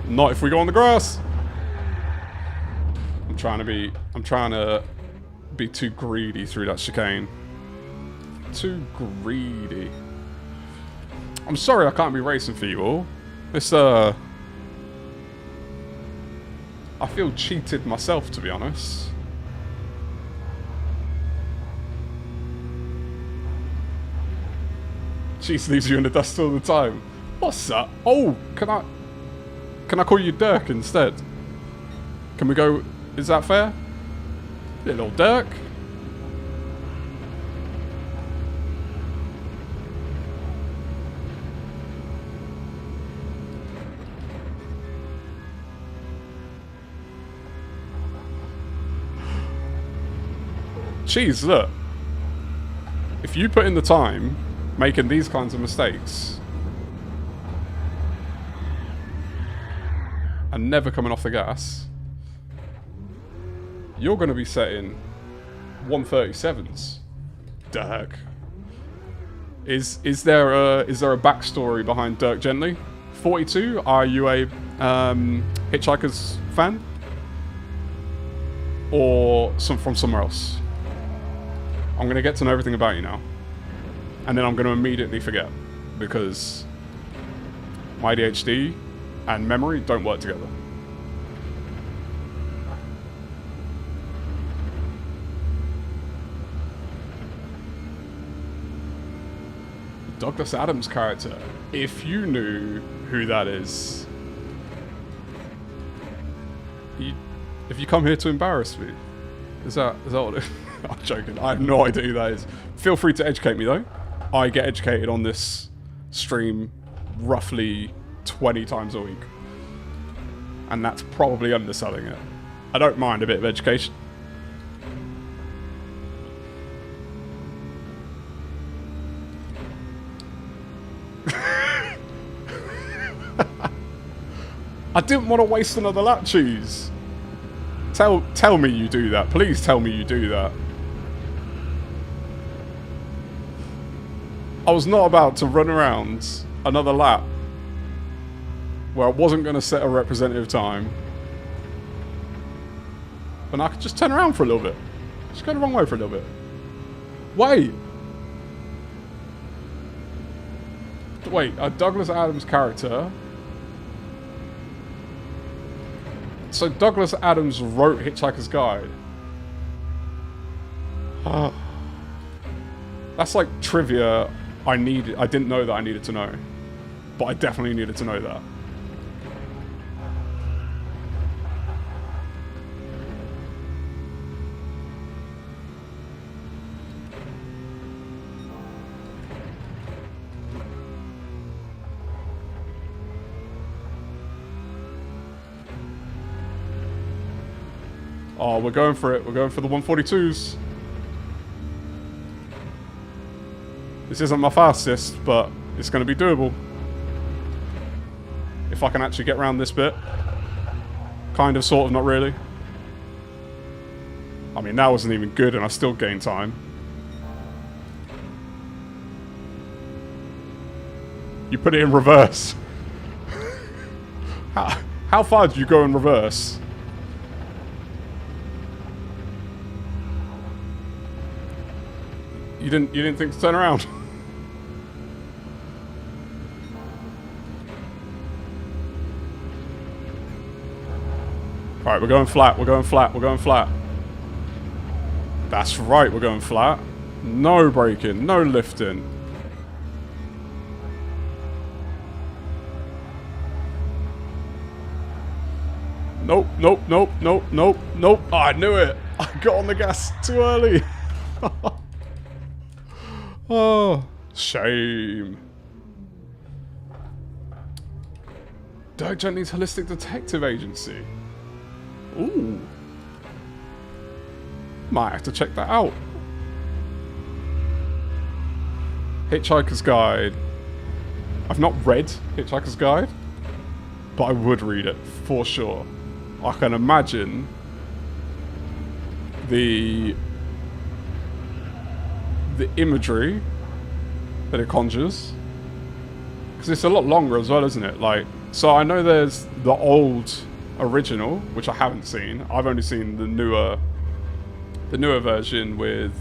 Not if we go on the grass. I'm trying to be too greedy through that chicane. Too greedy. I'm sorry I can't be racing for you all. It's I feel cheated myself, to be honest. Cheese leaves you in the dust all the time. What's that? Oh, can I call you Dirk instead? Can we go? Is that fair? Little Dirk. Cheese, look. If you put in the time making these kinds of mistakes and never coming off the gas, you're going to be setting 137s. Dirk. Is there a backstory behind Dirk Gently? 42? Are you a Hitchhiker's fan? Or from somewhere else? I'm going to get to know everything about you now. And then I'm going to immediately forget. Because my ADHD and memory don't work together. Douglas Adams' character. If you knew who that is... If you come here to embarrass me. Is that what it is? I'm joking. I have no idea who that is. Feel free to educate me, though. I get educated on this stream roughly 20 times a week. And that's probably underselling it. I don't mind a bit of education. I didn't want to waste another lap, cheese. Tell me you do that. Please tell me you do that. I was not about to run around another lap where I wasn't going to set a representative time. And I could just turn around for a little bit. Just go the wrong way for a little bit. Wait, a Douglas Adams character. So Douglas Adams wrote Hitchhiker's Guide. That's like trivia I didn't know that I needed to know. But I definitely needed to know that. Oh, we're going for it. We're going for the 142s. This isn't my fastest, but it's going to be doable. If I can actually get around this bit. Kind of, sort of, not really. I mean, that wasn't even good and I still gained time. You put it in reverse. How far did you go in reverse? You didn't think to turn around? Alright, we're going flat, we're going flat, we're going flat. That's right, we're going flat. No braking, no lifting. Nope, nope, nope, nope, nope, nope. Oh, I knew it. I got on the gas too early. Oh, shame. Dirk Gently's Holistic Detective Agency. Ooh. Might have to check that out. Hitchhiker's Guide. I've not read Hitchhiker's Guide, but I would read it for sure. I can imagine the imagery that it conjures, because it's a lot longer as well, isn't it? Like, so I know there's the old original, which I haven't seen. I've only seen the newer version with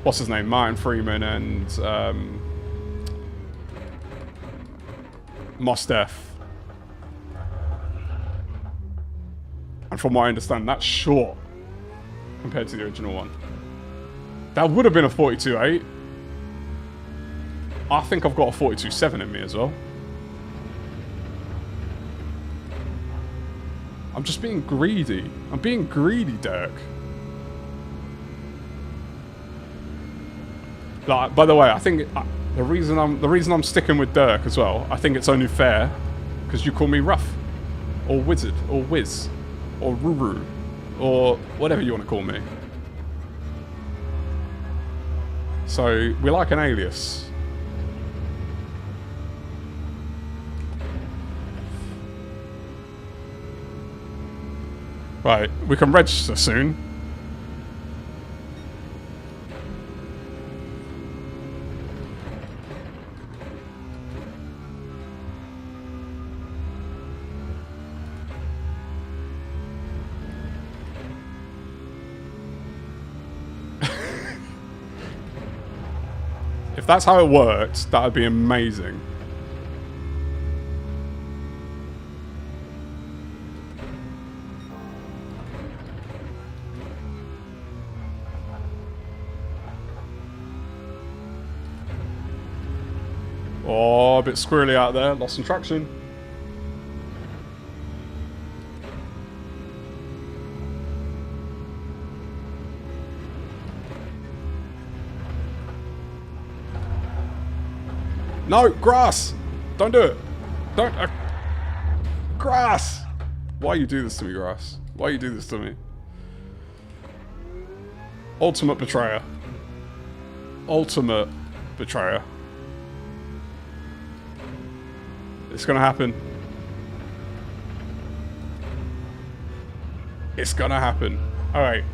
what's his name, Martin Freeman and Mos Def. And from what I understand, that's short compared to the original one. That would have been a 42.8. I think I've got a 42.7 in me as well. I'm just being greedy. I'm being greedy, Dirk. Like, by the way, I think the reason I'm sticking with Dirk as well, I think it's only fair because you call me rough, or wizard, or whiz, or ruru, or whatever you want to call me. So we like an alias. Right, we can register soon. If that's how it worked, that would be amazing. Oh, a bit squirrely out there. Lost some traction. No, grass! Don't do it. Don't. Grass! Why you do this to me, grass? Why you do this to me? Ultimate betrayer. Ultimate betrayer. It's gonna happen. It's gonna happen. Alright.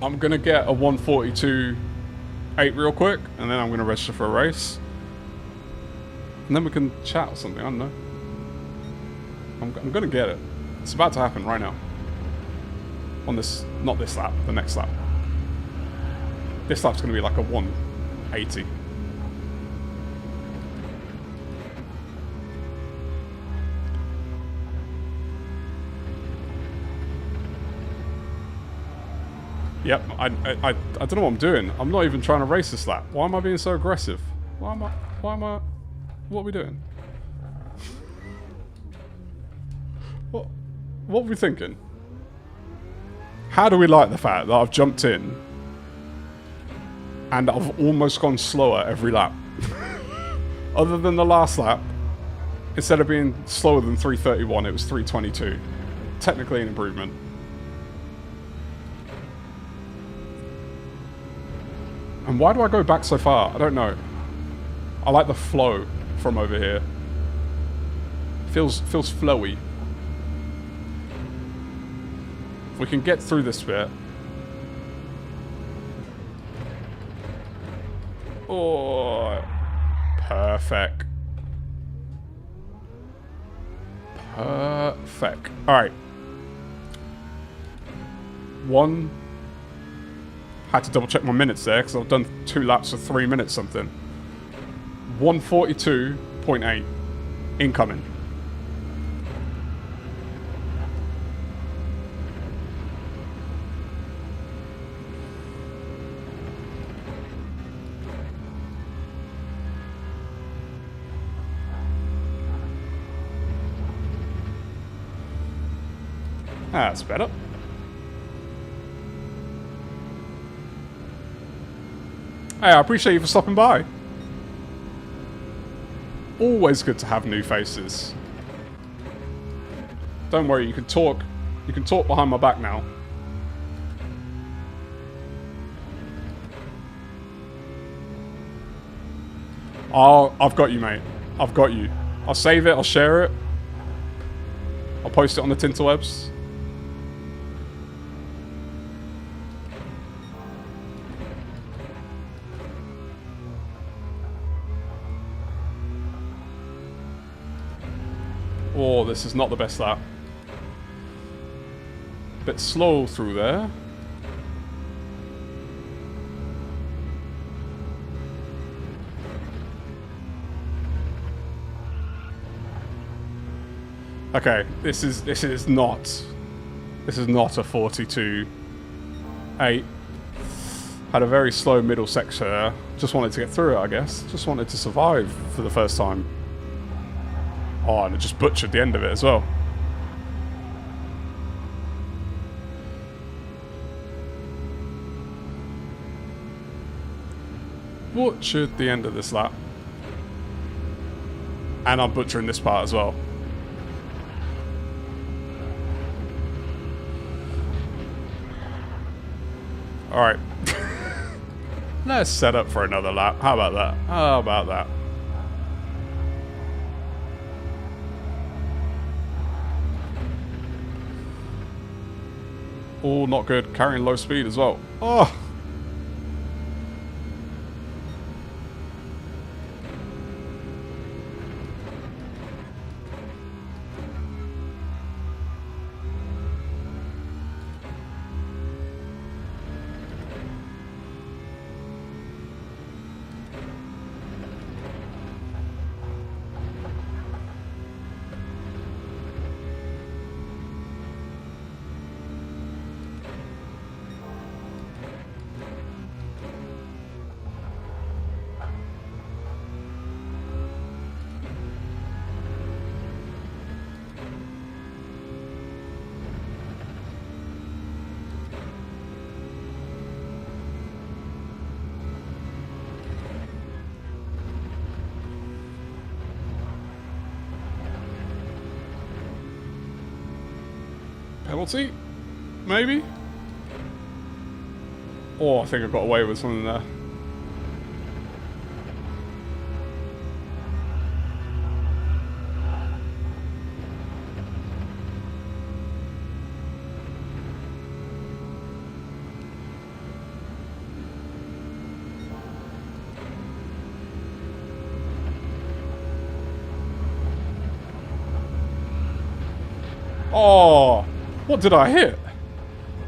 I'm gonna get a 142.8 real quick, and then I'm gonna register for a race. And then we can chat or something, I don't know. I'm gonna get it. It's about to happen right now. On this, not this lap, the next lap. This lap's gonna be like a 180. Yep, I don't know what I'm doing. I'm not even trying to race this lap. Why am I being so aggressive? What are we doing? What are we thinking? How do we like the fact that I've jumped in and I've almost gone slower every lap? Other than the last lap, instead of being slower than 3:31, it was 3:22. Technically an improvement. And why do I go back so far? I don't know. I like the flow from over here. Feels flowy. If we can get through this bit. Oh, perfect. Perfect. All right. Had to double check my minutes there because I've done 2 laps for 3 minutes something. 142.8 incoming. That's better. Hey, I appreciate you for stopping by. Always good to have new faces. Don't worry, you can talk behind my back now. I've got you, mate. I've got you. I'll save it, I'll share it. I'll post it on the Tinterwebs. Oh, this is not the best lap. Bit slow through there. Okay, this is not a 42.8. Had a very slow middle section there. Just wanted to get through it, I guess. Just wanted to survive for the first time. Oh, and it just butchered the end of it as well. Butchered the end of this lap. And I'm butchering this part as well. Alright. Let's set up for another lap. How about that? How about that? Oh, not good. Carrying low speed as well. Oh! Penalty? Maybe? Oh, I think I got away with something there. Oh, what did I hit?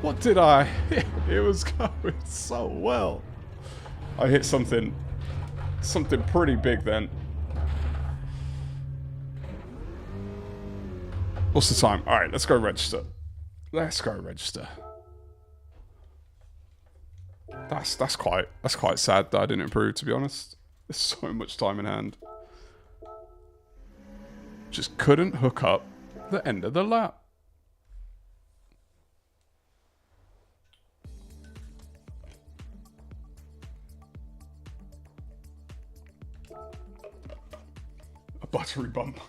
What did I hit? It was going so well. I hit something pretty big then. What's the time? All right, let's go register. Let's go register. That's quite sad that I didn't improve, to be honest. There's so much time in hand. Just couldn't hook up the end of the lap. A buttery bump.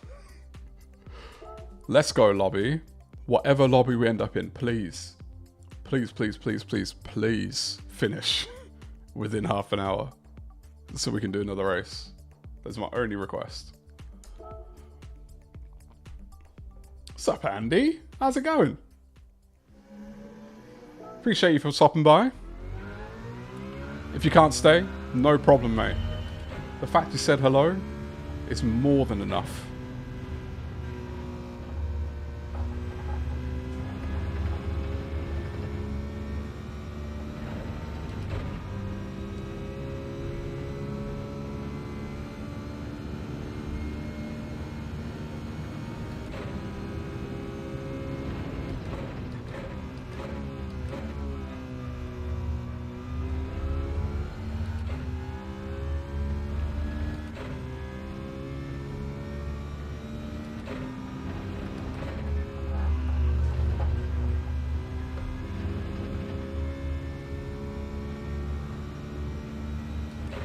Let's go, lobby. Whatever lobby we end up in, please. Please, please, please, please, please finish within half an hour so we can do another race. That's my only request. Sup, Andy? How's it going? Appreciate you for stopping by. If you can't stay, no problem, mate. The fact you said hello is more than enough.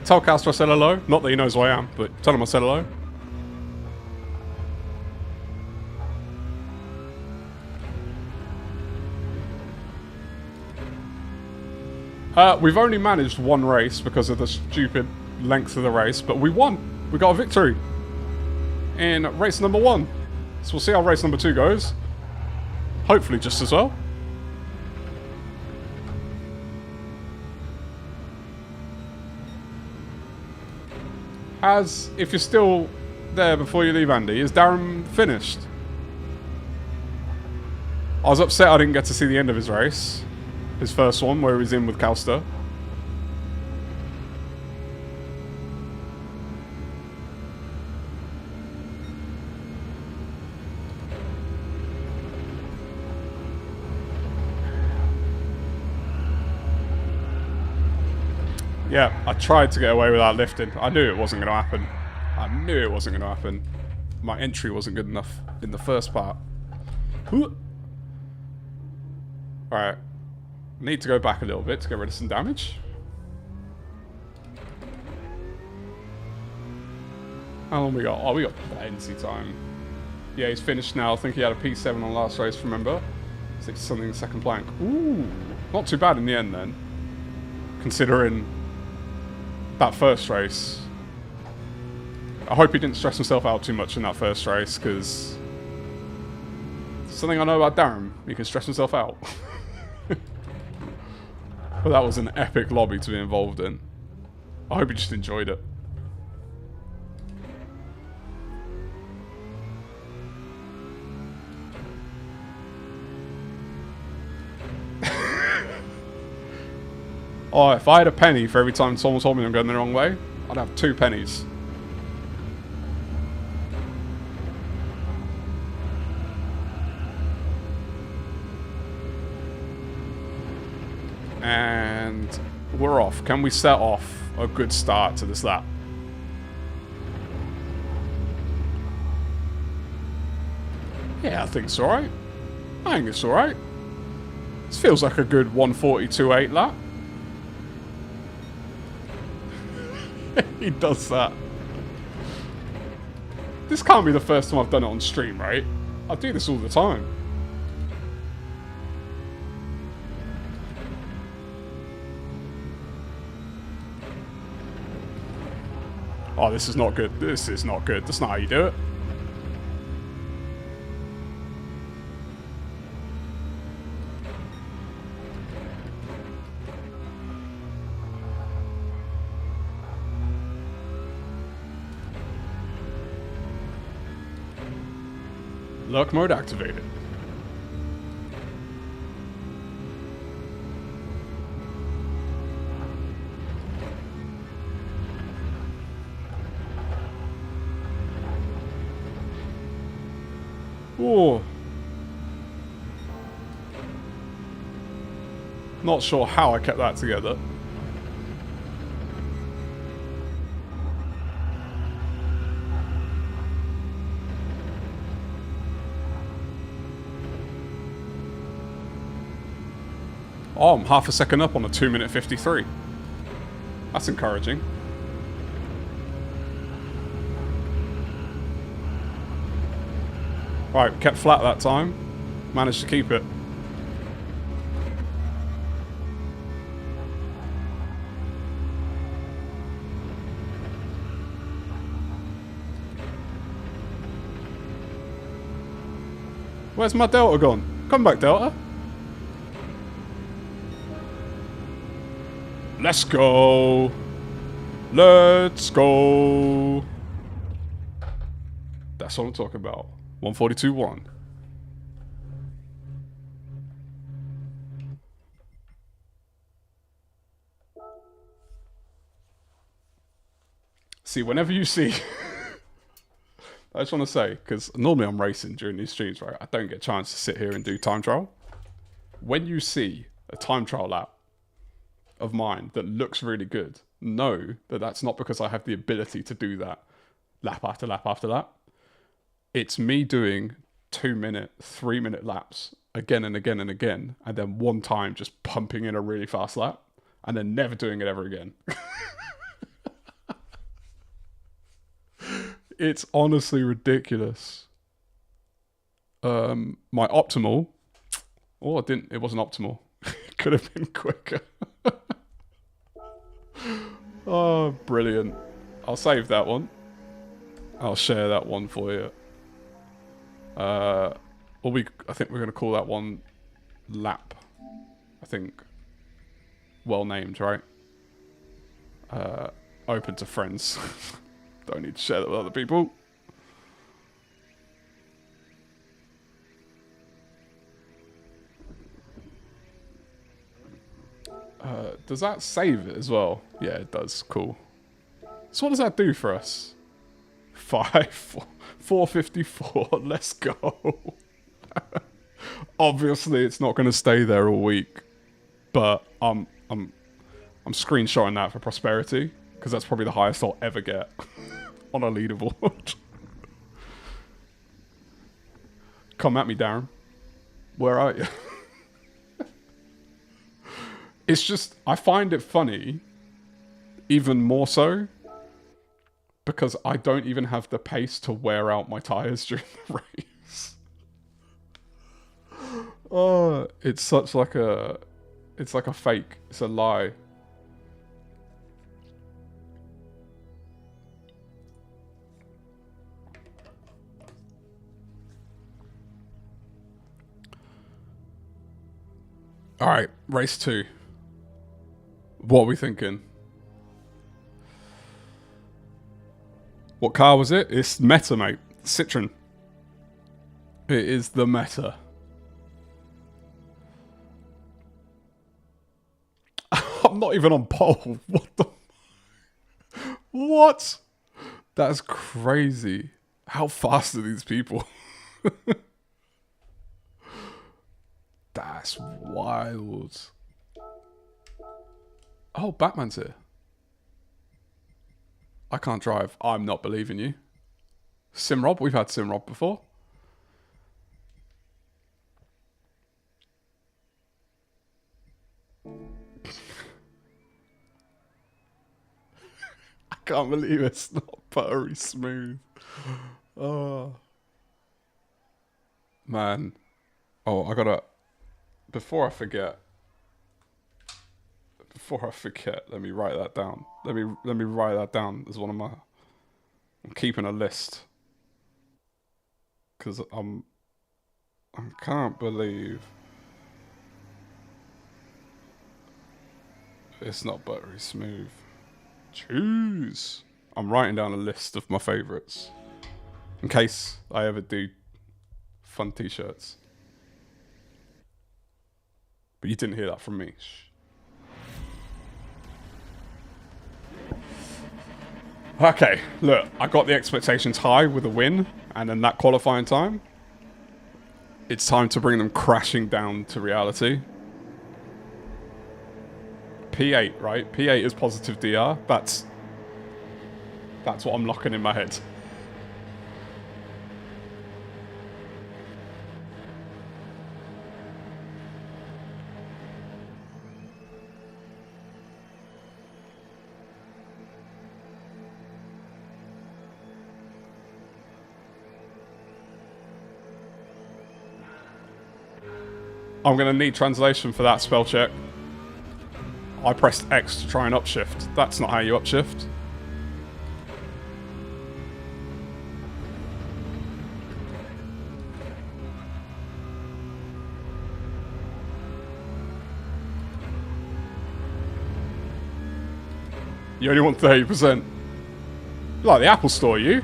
Tell Castro I said hello. Not that he knows who I am, but tell him I said hello. We've only managed one race because of the stupid length of the race, but we won. We got a victory in race number 1. So we'll see how race number 2 goes. Hopefully just as well. If you're still there before you leave, Andy, is Darren finished? I was upset I didn't get to see the end of his race. His first one, where he was in with Calster. Yeah, I tried to get away without lifting. I knew it wasn't going to happen. I knew it wasn't going to happen. My entry wasn't good enough in the first part. Alright. Need to go back a little bit to get rid of some damage. How long we got? Oh, we got plenty of time. Yeah, he's finished now. I think he had a P7 on last race, remember? 6 something second plank. Ooh, not too bad in the end then. Considering that first race. I hope he didn't stress himself out too much in that first race, because something I know about Darren, he can stress himself out. But that was an epic lobby to be involved in. I hope he just enjoyed it. Oh, if I had a penny for every time someone told me I'm going the wrong way, I'd have 2 pennies. And we're off. Can we set off a good start to this lap? Yeah, I think it's alright. I think it's alright. This feels like a good 142.8 lap. He does that. This can't be the first time I've done it on stream, right? I do this all the time. Oh, this is not good. This is not good. That's not how you do it. Lurk mode activated. Ooh. Not sure how I kept that together. Oh, I'm half a second up on a 2 minute 53. That's encouraging. Right, kept flat that time. Managed to keep it. Where's my Delta gone? Come back, Delta. Let's go. Let's go. That's what I'm talking about. 142.1. See, whenever you see... I just want to say, because normally I'm racing during these streams, right? I don't get a chance to sit here and do time trial. When you see a time trial lap of mine that looks really good, know that that's not because I have the ability to do that lap after lap after lap. It's me doing 2 minute, 3 minute laps again and again and again, and then one time just pumping in a really fast lap, and then never doing it ever again. It's honestly ridiculous. My optimal... Oh, it wasn't optimal. It could have been quicker. Oh, brilliant. I'll save that one. I'll share that one for you. I think we're going to call that one lap. I think. Well named, right? Open to friends. Don't need to share that with other people. Does that save it as well? Yeah, it does. Cool. So what does that do for us? 454. Let's go. Obviously, it's not going to stay there all week, but I'm screenshotting that for prosperity because that's probably the highest I'll ever get on a leaderboard. Come at me, Darren. Where are you? It's just, I find it funny, even more so, because I don't even have the pace to wear out my tyres during the race. Oh, it's such like a, it's like a fake. It's a lie. All right, race 2. What are we thinking? What car was it? It's Meta, mate. Citroen. It is the Meta. I'm not even on pole. What the... What? That's crazy. How fast are these people? That's wild. Oh, Batman's here. I can't drive. I'm not believing you. Simrob? We've had Simrob before. I can't believe it's not buttery smooth. Oh. Man. Oh, I gotta... Before I forget, let me write that down. Let me write that down as one of my I'm keeping a list. Because I can't believe it's not buttery smooth. Choose. I'm writing down a list of my favourites. In case I ever do fun t-shirts. But you didn't hear that from me. Shh. Okay, look, I got the expectations high with a win, and then that qualifying time. It's time to bring them crashing down to reality. P8, right? P8 is positive DR. That's what I'm locking in my head. I'm going to need translation for that spell check. I pressed X to try and upshift. That's not how you upshift. You only want 30%. You like the Apple Store, you?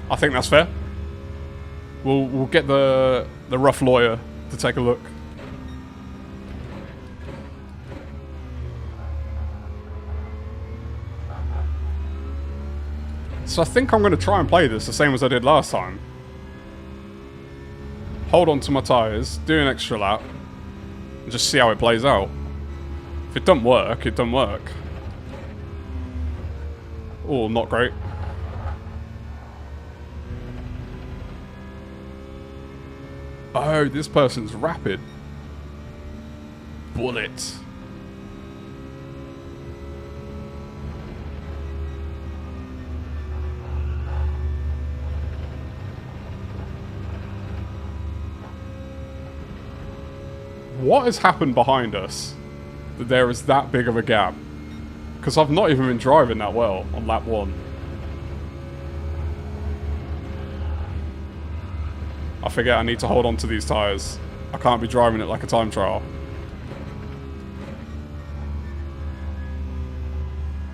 I think that's fair. We'll get the rough lawyer to take a look. So I think I'm going to try and play this the same as I did last time. Hold on to my tyres, do an extra lap, and just see how it plays out. If it doesn't work, it doesn't work. Oh, not great. Oh, this person's rapid. Bullet. What has happened behind us that there is that big of a gap? Because I've not even been driving that well on lap 1. I forget I need to hold on to these tyres. I can't be driving it like a time trial.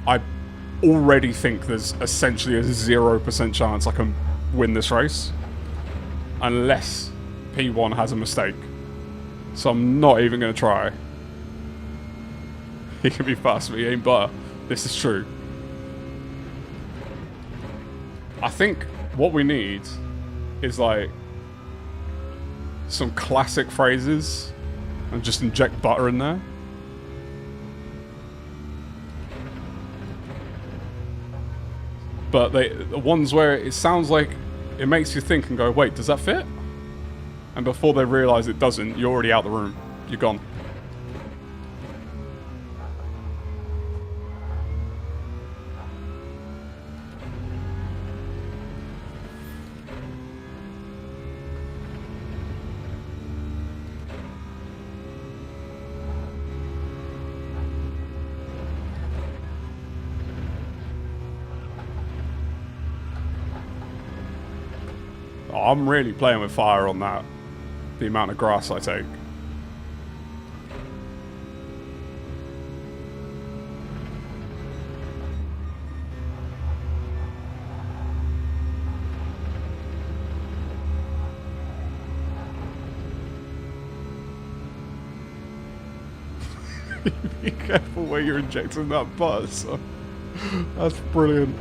I already think there's essentially a 0% chance I can win this race. Unless P1 has a mistake. So I'm not even going to try. He can be fast, but he ain't butter. This is true. I think what we need is like some classic phrases and just inject butter in there. But the ones where it sounds like it makes you think and go, wait, does that fit? And before they realise it doesn't, you're already out the room. You're gone. Oh, I'm really playing with fire on that. The amount of grass I take. Be careful where you're injecting that butter, so that's brilliant.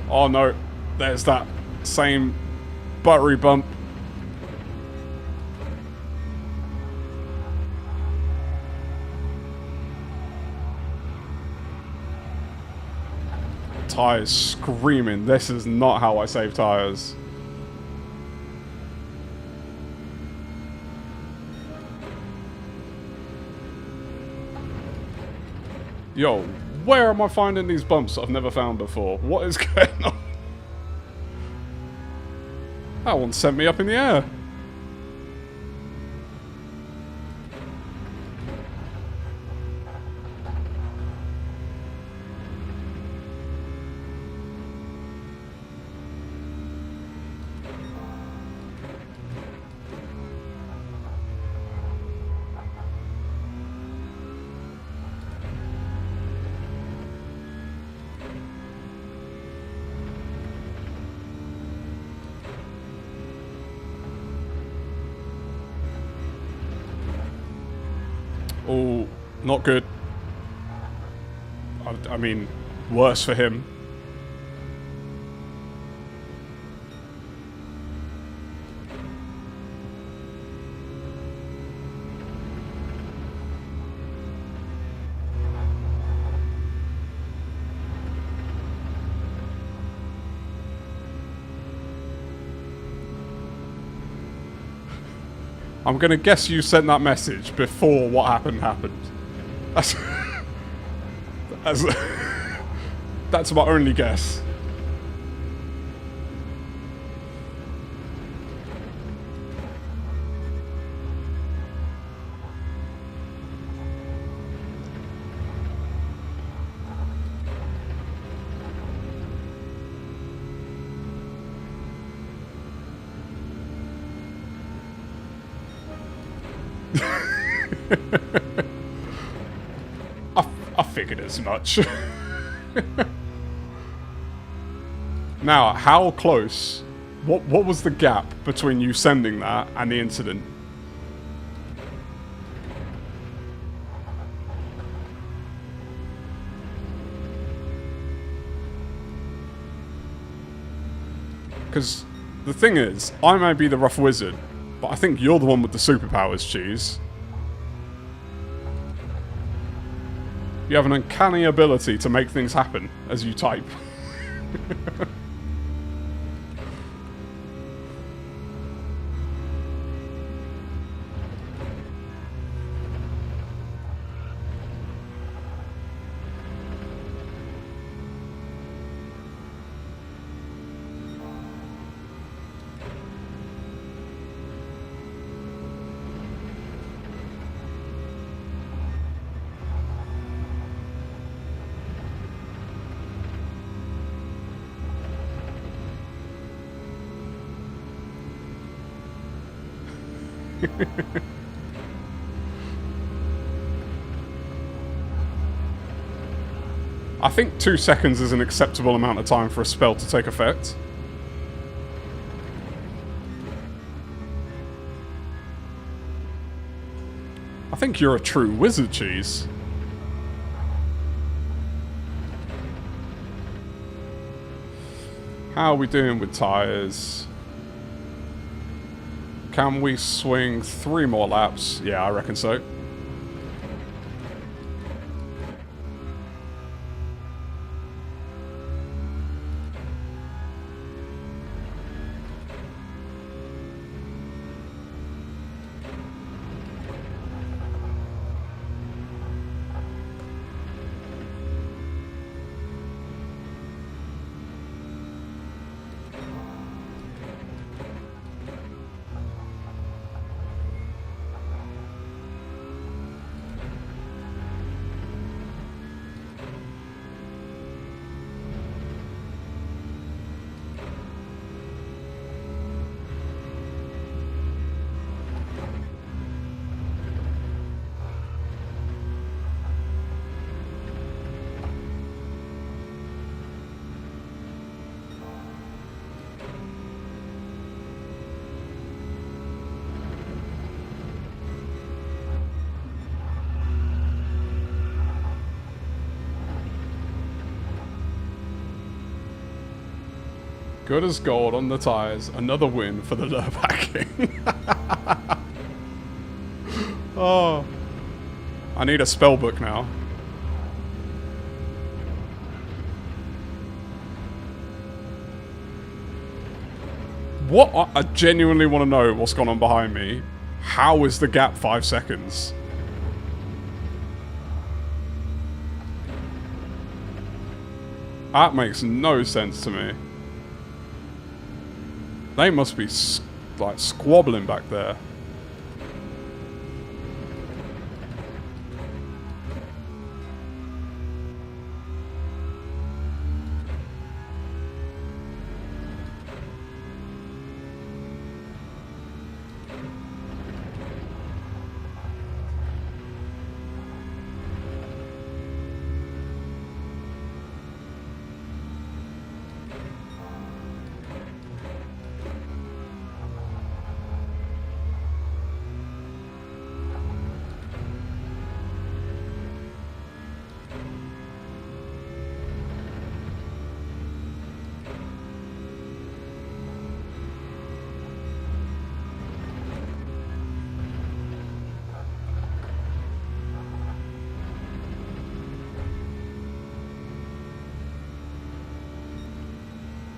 Oh no, there's that same buttery bump. Tyres screaming. This is not how I save tyres. Yo, where am I finding these bumps that I've never found before? What is going on? That one sent me up in the air. Oh, not good. I mean, worse for him. I'm gonna guess you sent that message before what happened. That's, that's, that's my only guess. I figured as much. Now, how close? What was the gap between you sending that and the incident? Because the thing is, I may be the rough wizard, but I think you're the one with the superpowers, Cheese. You have an uncanny ability to make things happen as you type. I think 2 seconds is an acceptable amount of time for a spell to take effect. I think you're a true wizard, Cheese. How are we doing with tyres? Can we swing 3 more laps? Yeah, I reckon so. Good as gold on the tyres. Another win for the Lurpacking. Oh. I need a spell book now. What? I genuinely want to know what's gone on behind me. How is the gap 5 seconds? That makes no sense to me. They must be, like, squabbling back there.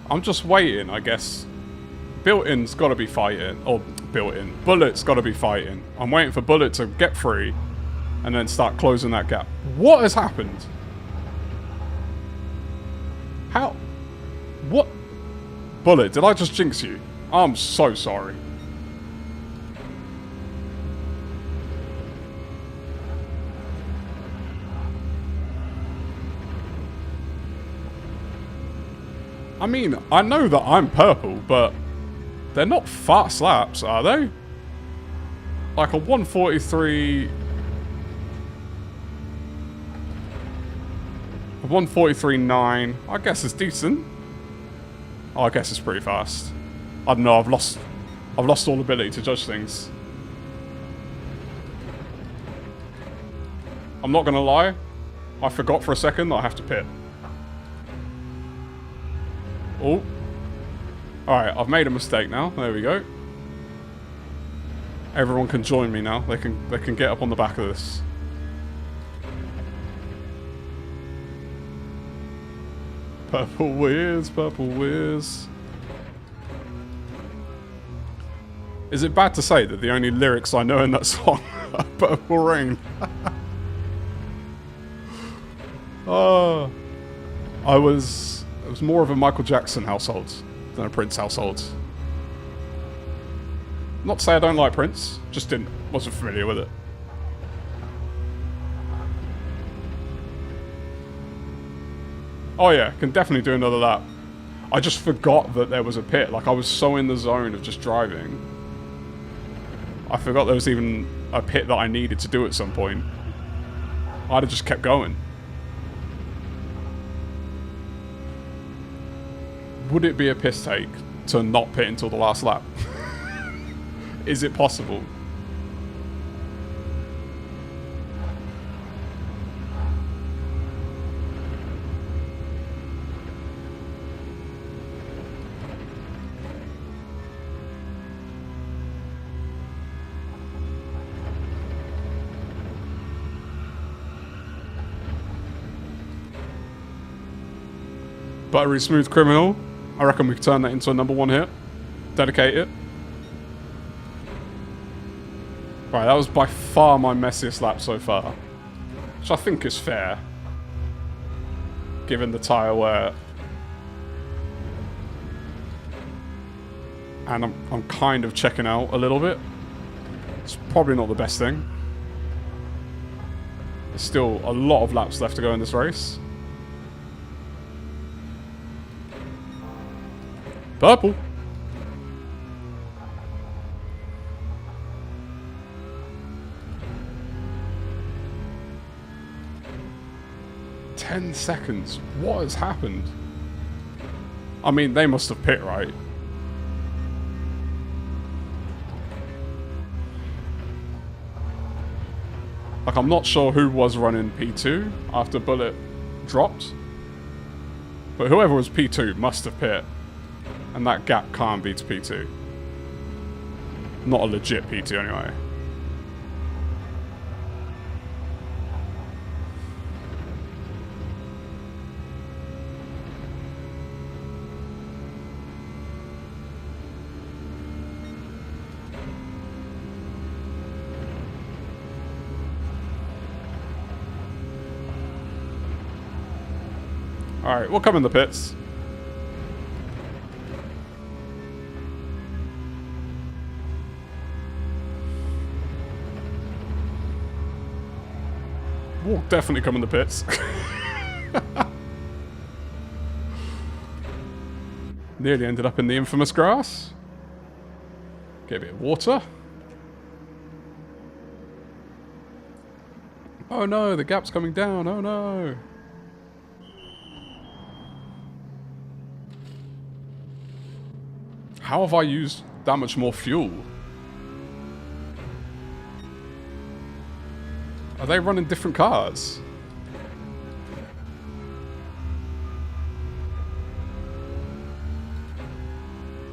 I'm just waiting, I guess. Built-in's got to be fighting. Or built-in. Bullet's got to be fighting. I'm waiting for Bullet to get free and then start closing that gap. What has happened? How? What? Bullet, did I just jinx you? I'm so sorry. I mean, I know that I'm purple, but they're not fast laps, are they? Like a 143... A 143.9, I guess is decent. Oh, I guess it's pretty fast. I don't know, I've lost all ability to judge things. I'm not gonna lie, I forgot for a second that I have to pit. Oh. Alright, I've made a mistake now. There we go. Everyone can join me now. They can get up on the back of this. Purple whiz, purple whiz. Is it bad to say that the only lyrics I know in that song are Purple Rain? Oh. It was more of a Michael Jackson household than a Prince household. Not to say I don't like Prince, just wasn't familiar with it. Oh yeah, can definitely do another lap. I just forgot that there was a pit. Like, I was so in the zone of just driving. I forgot there was even a pit that I needed to do at some point. I'd have just kept going. Would it be a piss take to not pit until the last lap? Is it possible? Buttery smooth criminal. I reckon we could turn that into a #1 hit. Dedicate it. Right, that was by far my messiest lap so far. Which I think is fair. Given the tyre wear. And I'm kind of checking out a little bit. It's probably not the best thing. There's still a lot of laps left to go in this race. Purple. "10 seconds. What has happened?" I mean, they must have pit right. Like, I'm not sure who was running P2 after Bullet dropped. But whoever was P2 must have pit. And that gap can't be to P2. Not a legit P2 anyway. Alright, we'll come in the pits. We'll definitely come in the pits. Nearly ended up in the infamous grass. Get a bit of water. Oh no, the gap's coming down. Oh no. How have I used that much more fuel? Are they running different cars?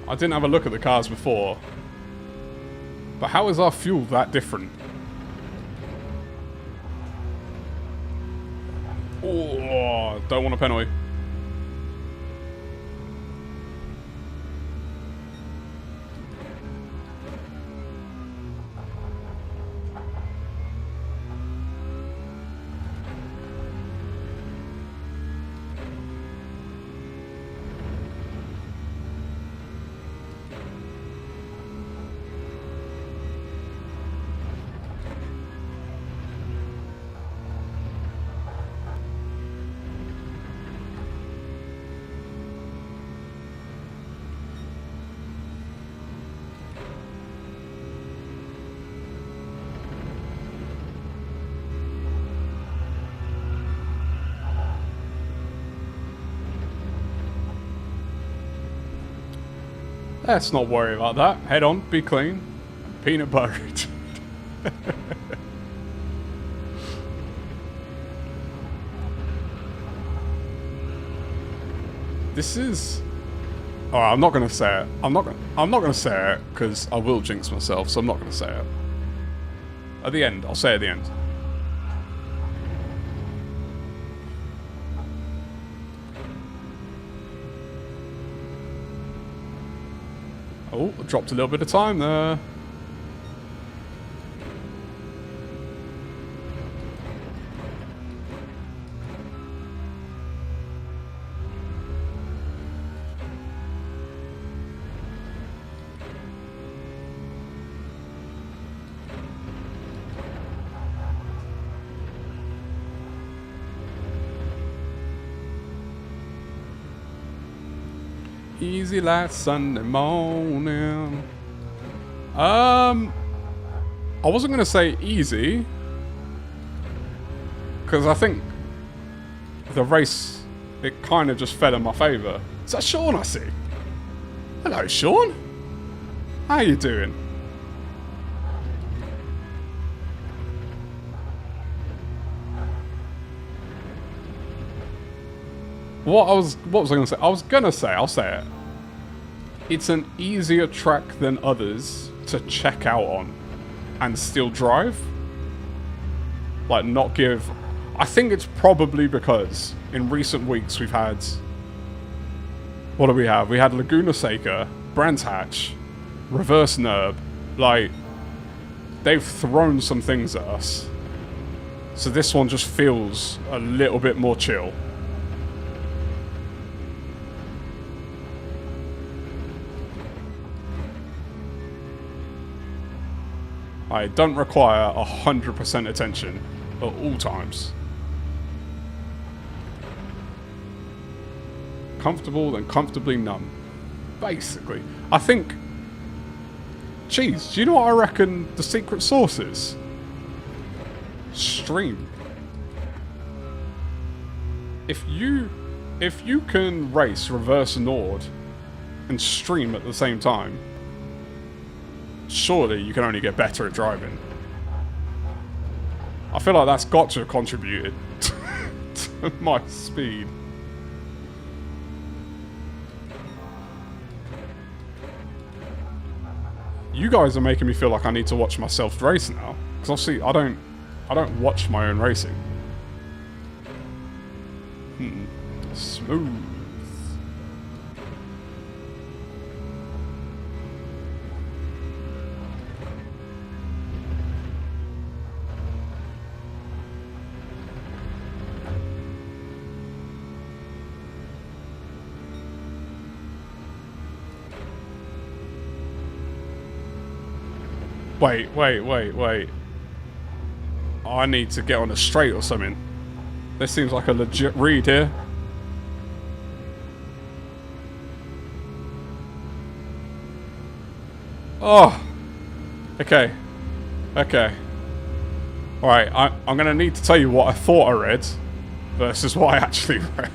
I didn't have a look at the cars before. But how is our fuel that different? Oh, don't want a penalty. Let's not worry about that. Head on, be clean. Peanut butter. This is... Alright, I'm not going to say it. I'm not going to say it, because I will jinx myself, so I'm not going to say it. At the end. I'll say it at the end. Oh, I dropped a little bit of time there. Easy like Sunday morning. I wasn't gonna say easy, because I think the race, it kind of just fell in my favour. Is that Sean I see? Hello, Sean. How you doing? What was I gonna say? I'll say it. It's an easier track than others to check out on and still drive. Like, not give... I think it's probably because in recent weeks we've had... What do we have? We had Laguna Seca, Brands Hatch, Reverse Nerb. Like, they've thrown some things at us. So this one just feels a little bit more chill. I don't require 100% attention at all times. Comfortable, then comfortably numb. Basically. I think... Jeez, do you know what I reckon the secret sauce is? Stream. If you can race reverse Nord and stream at the same time, surely you can only get better at driving. I feel like that's got to have contributed to my speed. You guys are making me feel like I need to watch myself race now, because obviously I don't watch my own racing. Smooth. Wait. I need to get on a straight or something. This seems like a legit read here. Oh. Okay. Alright, I'm going to need to tell you what I thought I read versus what I actually read.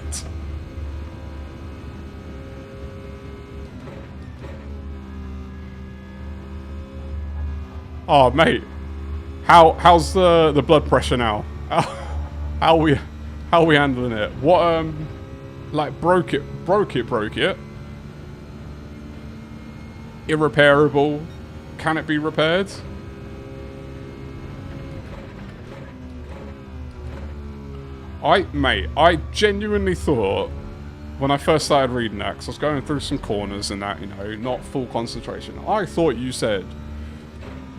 Oh, mate. How's the blood pressure now? How we handling it? What like broke it? Irreparable? Can it be repaired? I genuinely thought when I first started reading that, because I was going through some corners and that, you know, not full concentration. I thought you said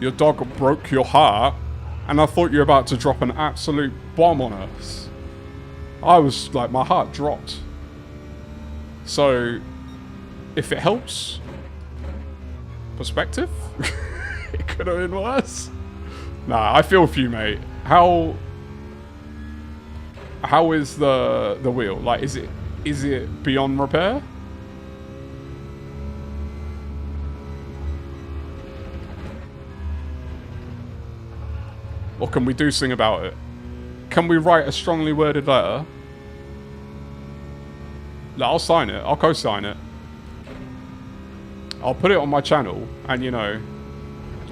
your dog broke your heart, and I thought you were about to drop an absolute bomb on us. I was like, my heart dropped. So, if it helps perspective, it could have been worse. Nah, I feel for you, mate. How is the wheel? Like, is it beyond repair? Or can we do something about it? Can we write a strongly worded letter? I'll sign it. I'll co-sign it. I'll put it on my channel, and you know,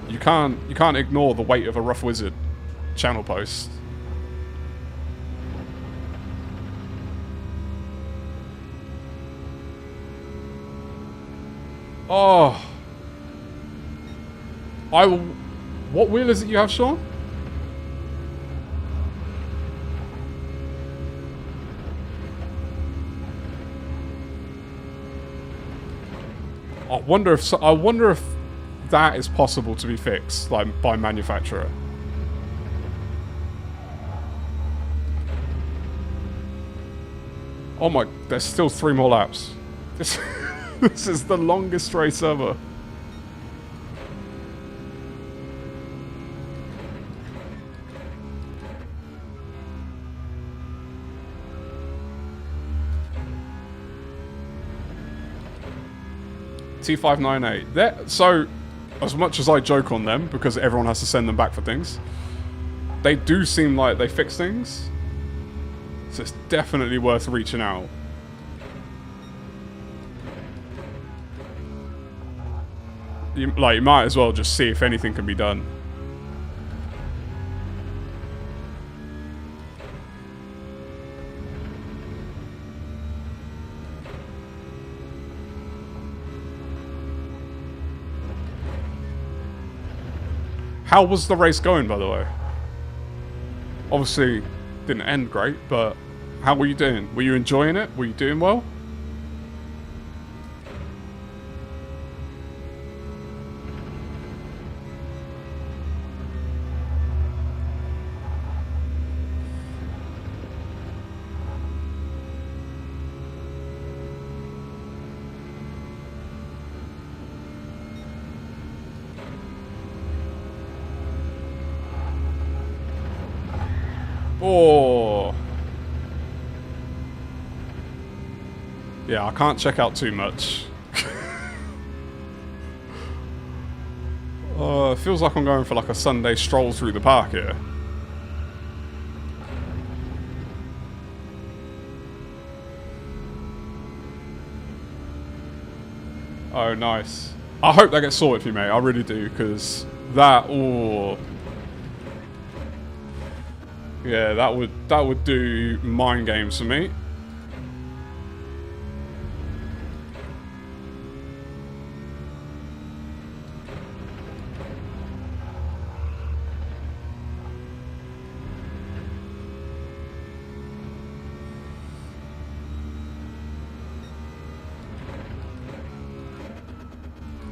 you can't ignore the weight of a Rough Wizard channel post. Oh, what wheel is it you have, Sean? I wonder if that is possible to be fixed, like by manufacturer. Oh my! There's still 3 more laps. This is the longest race ever. T598. So, as much as I joke on them, because everyone has to send them back for things, they do seem like they fix things. So it's definitely worth reaching out. You might as well just see if anything can be done. How was the race going, by the way? Obviously, didn't end great, but how were you doing? Were you enjoying it? Were you doing well? Oh. Yeah, I can't check out too much. It feels like I'm going for like a Sunday stroll through the park here. Oh, nice. I hope that gets sorted for you, mate. I really do, because that... Oh... Yeah, that would do mind games for me.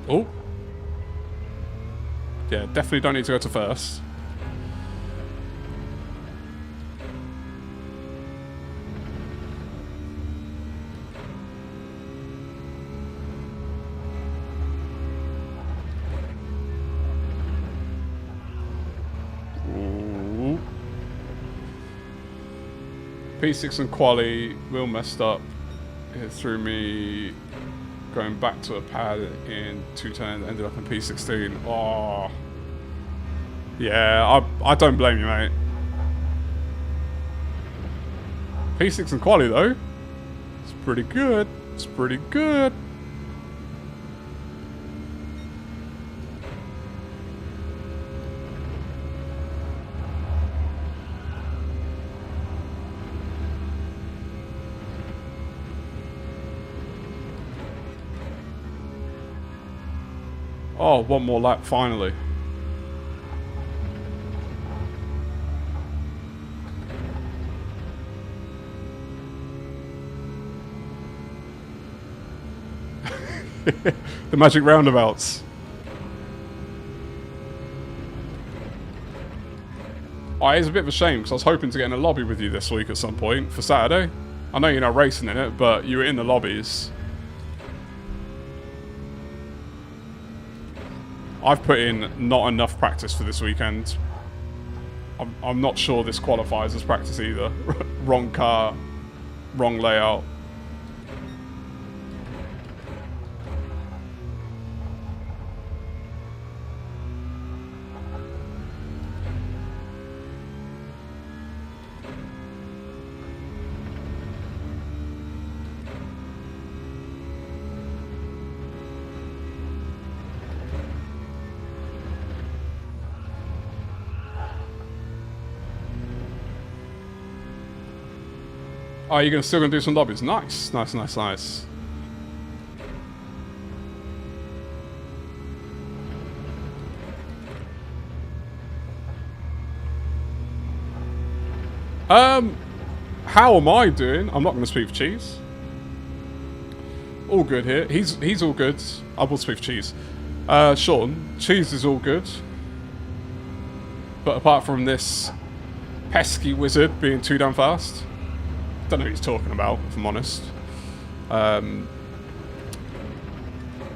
Oh. Yeah, definitely don't need to go to first. P6 and quali, wheel messed up. It threw me going back to a pad in 210, ended up in P16. Oh. Yeah, I don't blame you, mate. P6 and quali, though. It's pretty good. It's pretty good. Oh, one more lap, finally. The magic roundabouts. Oh, it is a bit of a shame, because I was hoping to get in a lobby with you this week at some point for Saturday. I know you're not racing in it, but you were in the lobbies. I've put in not enough practice for this weekend. I'm not sure this qualifies as practice either. Wrong car, wrong layout. Oh, you're still gonna do some lobbies? Nice, nice, nice, nice. How am I doing? I'm not gonna speak for Cheese. All good here. He's all good. I will speak for Cheese. Sean, Cheese is all good. But apart from this pesky wizard being too damn fast, don't know what he's talking about, if I'm honest. I'm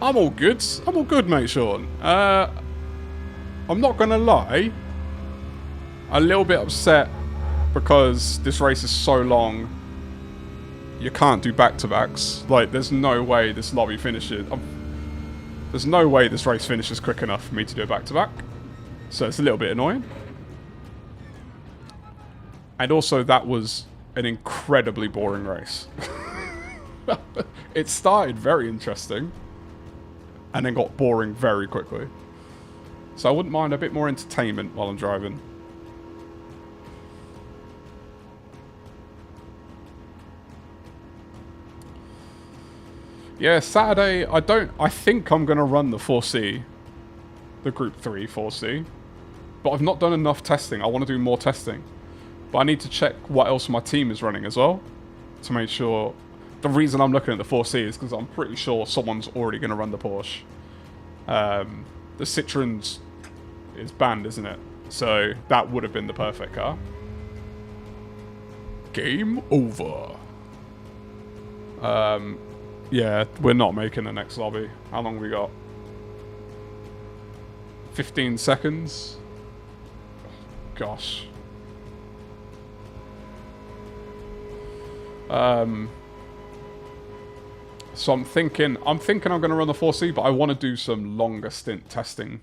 all good. I'm all good, mate, Sean. I'm not gonna lie. A little bit upset because this race is so long. You can't do back-to-backs. Like, there's no way this lobby finishes. There's no way this race finishes quick enough for me to do a back-to-back. So it's a little bit annoying. And also, that was an incredibly boring race. It started very interesting and then got boring very quickly. So I wouldn't mind a bit more entertainment while I'm driving. Yeah, Saturday, I think I'm going to run the 4C. The Group 3 4C. But I've not done enough testing. I want to do more testing. But I need to check what else my team is running as well. To make sure... The reason I'm looking at the 4C is because I'm pretty sure someone's already going to run the Porsche. The Citroen's is banned, isn't it? So that would have been the perfect car. Game over. Yeah, we're not making the next lobby. How long have we got? 15 seconds? Gosh. So I'm thinking I'm going to run the 4C, but I want to do some longer stint testing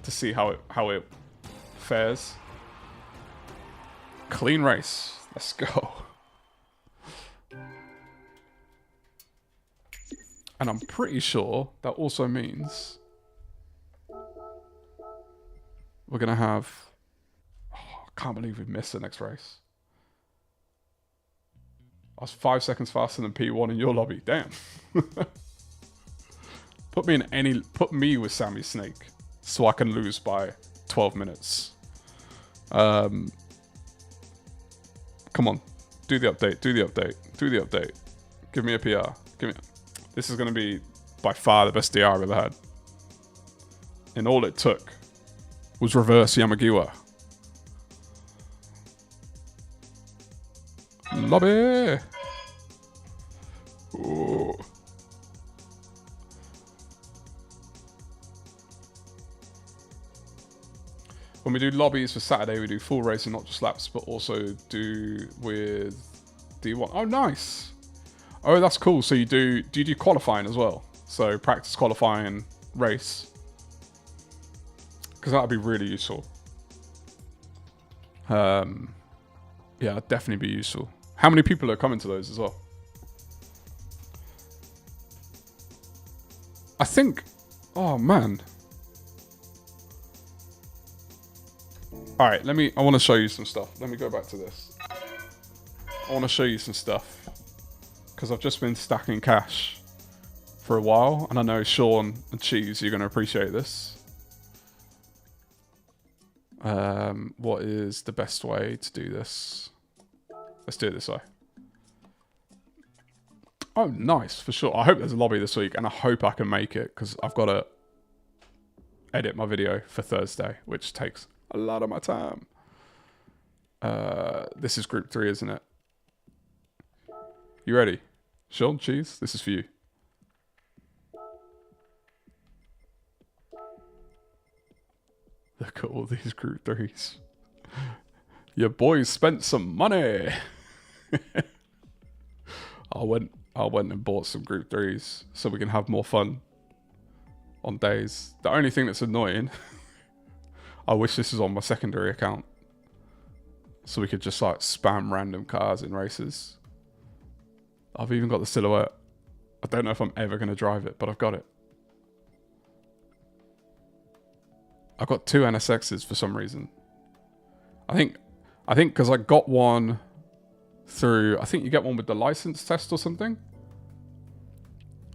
to see how it fares. Clean race. Let's go. And I'm pretty sure that also means we're going to have... Oh, I can't believe we've missed the next race. I was 5 seconds faster than P1 in your lobby. Damn. Put me with Sammy Snake so I can lose by 12 minutes. Come on. Do the update. Do the update. Do the update. Give me a PR. This is going to be by far the best DR I've ever had. And all it took was reverse Yamagiwa. Lobby! Ooh. When we do lobbies for Saturday, we do full racing, not just laps, but also do with D1. Oh, nice! Oh, that's cool. So do you do qualifying as well? So practice qualifying, race. Because that would be really useful. Yeah, it'd definitely be useful. How many people are coming to those as well? I think... Oh, man. Alright, I want to show you some stuff. Let me go back to this. I want to show you some stuff. Because I've just been stacking cash for a while. And I know Sean and Cheese, you're going to appreciate this. What is the best way to do this? Let's do it this way. Oh, nice, for sure. I hope there's a lobby this week, and I hope I can make it, because I've got to edit my video for Thursday, which takes a lot of my time. This is Group 3, isn't it? You ready? Sean, Cheese, this is for you. Look at all these Group 3s. Your boys spent some money. I went and bought some Group 3s so we can have more fun on days. The only thing that's annoying, I wish this was on my secondary account so we could just like spam random cars in races. I've even got the Silhouette. I don't know if I'm ever going to drive it, but I've got it. I've got 2 NSXs for some reason. I think because I got one through, I think you get one with the license test or something.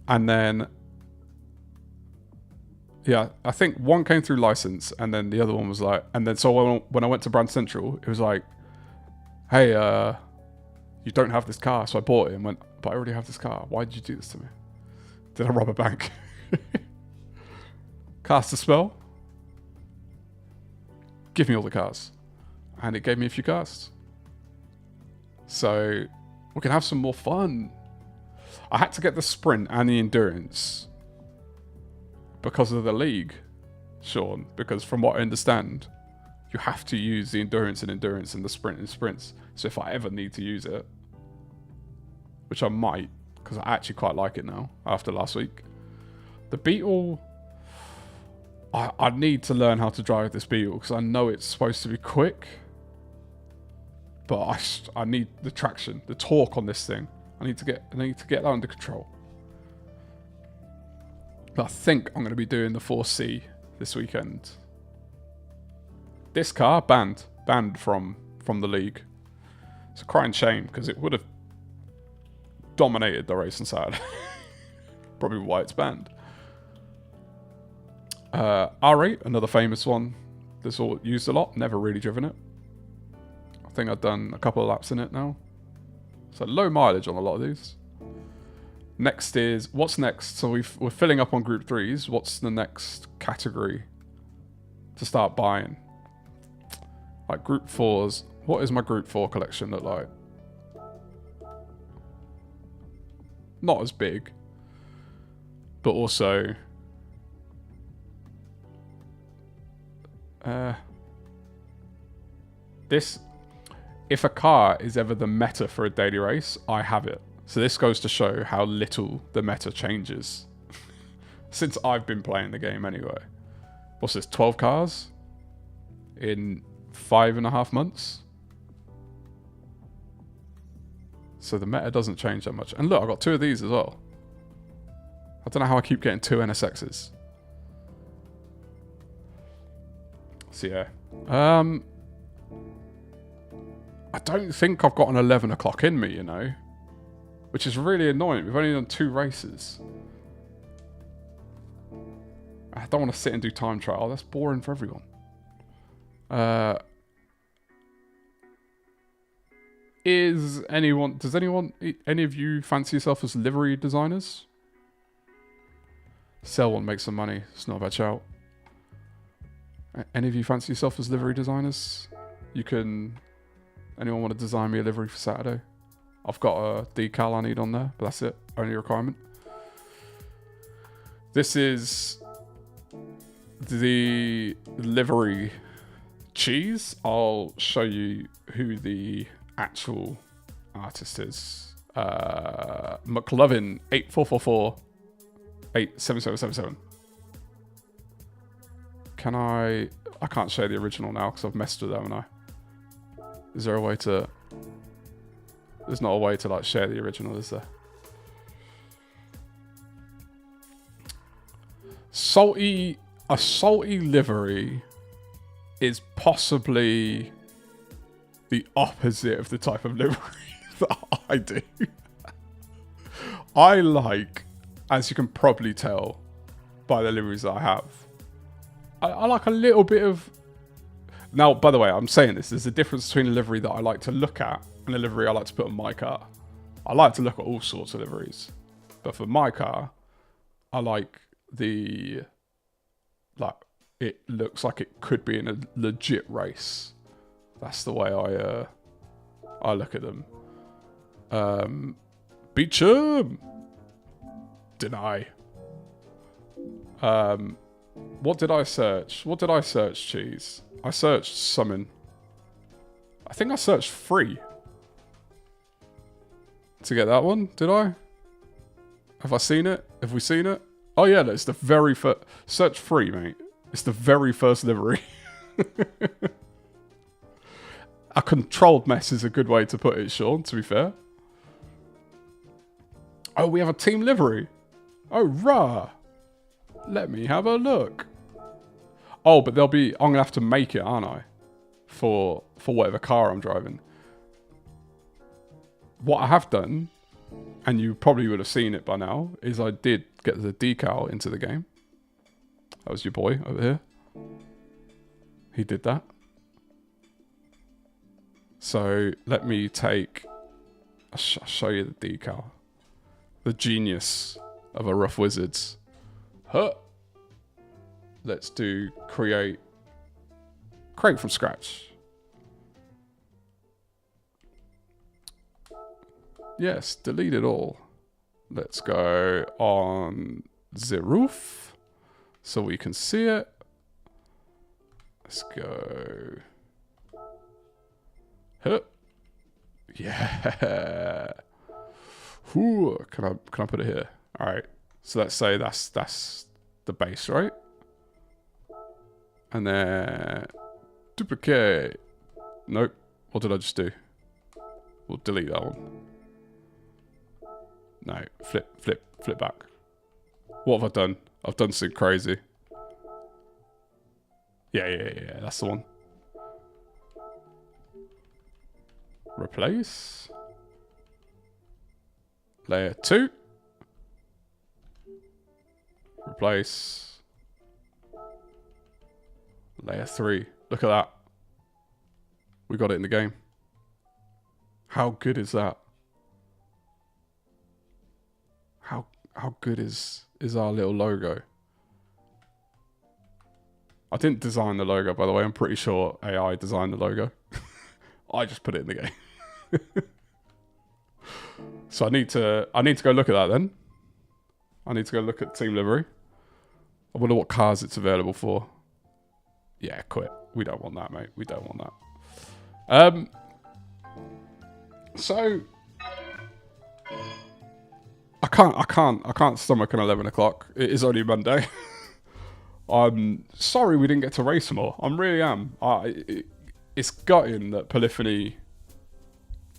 And then, yeah, I think one came through license, and then the other one was like, and then so when I went to Brand Central, it was like, hey, you don't have this car. So I bought it and went, but I already have this car. Why did you do this to me? Did I rob a bank? Cast a spell. Give me all the cars. And it gave me a few cars. So we can have some more fun. I had to get the sprint and the endurance because of the league, Sean. Because from what I understand, you have to use the endurance and the sprint and sprints. So if I ever need to use it, which I might, because I actually quite like it now after last week. The Beetle, I need to learn how to drive this Beetle because I know it's supposed to be quick, but I need the traction, the torque on this thing. I need to get that under control. But I think I'm going to be doing the 4C this weekend. This car banned from the league. It's a crying shame because it would have dominated the race on Saturday. Probably why it's banned. R8, another famous one. This all used a lot. Never really driven it. I think I've done a couple of laps in it now. So low mileage on a lot of these. Next is, what's next? So we're filling up on Group 3s. What's the next category to start buying? Like Group 4s. What is my Group 4 collection look like? Not as big. But also... this... If a car is ever the meta for a daily race, I have it. So this goes to show how little the meta changes. Since I've been playing the game anyway. What's this, 12 cars? In 5.5 months? So the meta doesn't change that much. And look, I've got 2 of these as well. I don't know how I keep getting 2 NSXs. So yeah. I don't think I've got an 11 o'clock in me, you know. Which is really annoying. We've only done 2 races. I don't want to sit and do time trial. That's boring for everyone. Does any of you fancy yourself as livery designers? Sell one, make some money. It's not a bad shout. Any of you fancy yourself as livery designers? Anyone want to design me a livery for Saturday? I've got a decal I need on there, but that's it. Only requirement. This is the livery cheese. I'll show you who the actual artist is. McLovin 8444 87777. I can't share the original now because I've messed with that, haven't I? Is there a way to... There's not a way to like share the original, is there? A salty livery is possibly the opposite of the type of livery that I do. I like, as you can probably tell by the liveries that I have, I like a little bit of... Now, by the way, I'm saying this. There's a difference between a livery that I like to look at and a livery I like to put on my car. I like to look at all sorts of liveries. But for my car, I like the... Like, it looks like it could be in a legit race. That's the way I look at them. Beecham! Deny. What did I search? What did I search, Cheese? I searched summon. I think I searched free. To get that one, did I? Have I seen it? Have we seen it? Oh yeah, it's the very first... Search free, mate. It's the very first livery. A controlled mess is a good way to put it, Sean, to be fair. Oh, we have a team livery. Oh, rah. Let me have a look. Oh, but there'll be... I'm going to have to make it, aren't I? For whatever car I'm driving. what I have done, and you probably would have seen it by now, is I did get the decal into the game. That was your boy over here. He did that. So let me take... I'll show you the decal. The genius of a Rough Wizards. Huh. Let's do create from scratch. Yes, delete it all. Let's go on the roof so we can see it. Let's go. Huh. Yeah. Ooh, can I put it here? All right. So let's say that's the base, right? And then duplicate. Nope. What did I just do? We'll delete that one. No, flip back. What have I done? I've done something crazy. Yeah, that's the one. Replace. Layer 2. Replace. Layer 3. Look at that. We got it in the game. How good is that? How good is our little logo? I didn't design the logo, by the way. I'm pretty sure AI designed the logo. I just put it in the game. So I need to go look at that then. I need to go look at team livery. I wonder what cars it's available for. Yeah, quit. We don't want that, mate. We don't want that. So I can't stomach an 11 o'clock. It is only Monday. I'm sorry we didn't get to race more. I really am. It's gutting that Polyphony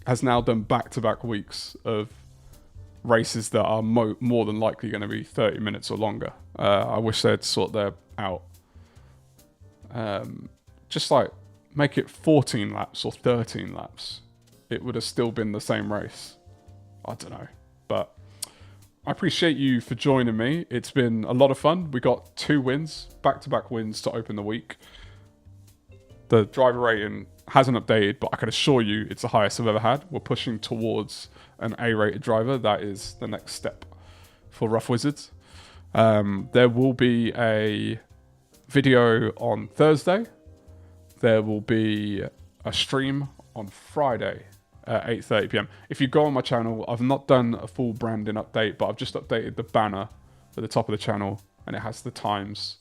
has now done back-to-back weeks of races that are more than likely going to be 30 minutes or longer. I wish they'd sort that out. Just like make it 14 laps or 13 laps. It would have still been the same race. I don't know. But I appreciate you for joining me. It's been a lot of fun. We got 2 wins, back-to-back wins to open the week. The driver rating hasn't updated, but I can assure you it's the highest I've ever had. We're pushing towards an A-rated driver. That is the next step for Rough Wizards. There will be a video on Thursday. There will be a stream on Friday at 8:30 p.m. If you go on my channel, I've not done a full branding update, but I've just updated the banner at the top of the channel, and it has the times.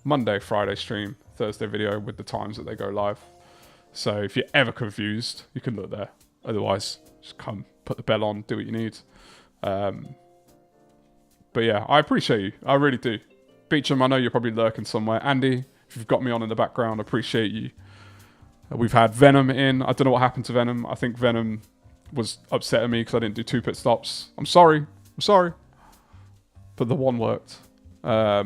Monday, Friday stream, Thursday video with the times that they go live. So if you're ever confused, you can look there. Otherwise, just come, put the bell on, do what you need. But yeah, I appreciate you. I really do. Beecham, I know you're probably lurking somewhere. Andy, if you've got me on in the background, I appreciate you. We've had Venom in. I don't know what happened to Venom. I think Venom was upset at me because I didn't do 2 pit stops. I'm sorry. But the one worked. I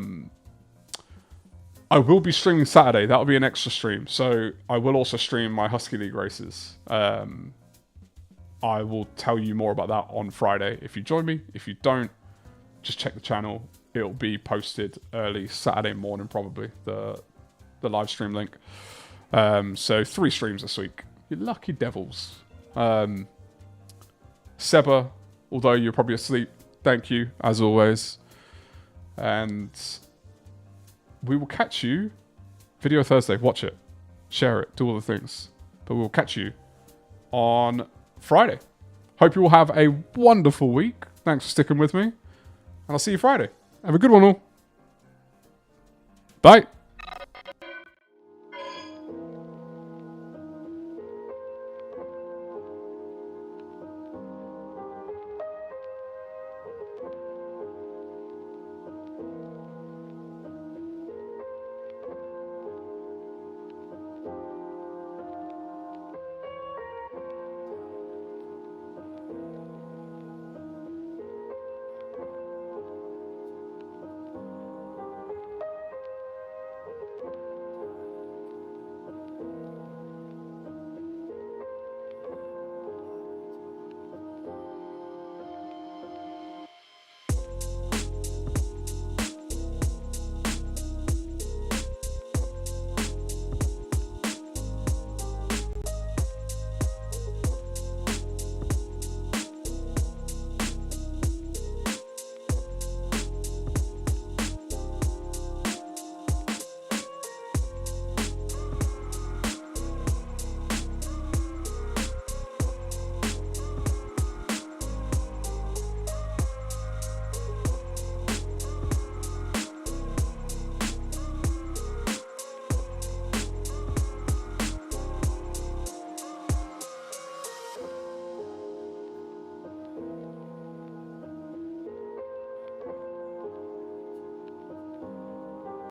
will be streaming Saturday. That'll be an extra stream. So I will also stream my Husky League races. I will tell you more about that on Friday if you join me. If you don't, just check the channel. It'll be posted early Saturday morning, probably, the live stream link. So 3 streams this week. You lucky devils. Seba, although you're probably asleep, thank you, as always. And we will catch you. Video Thursday. Watch it. Share it. Do all the things. But we will catch you on Friday. Hope you all have a wonderful week. Thanks for sticking with me. And I'll see you Friday. Have a good one all. Bye.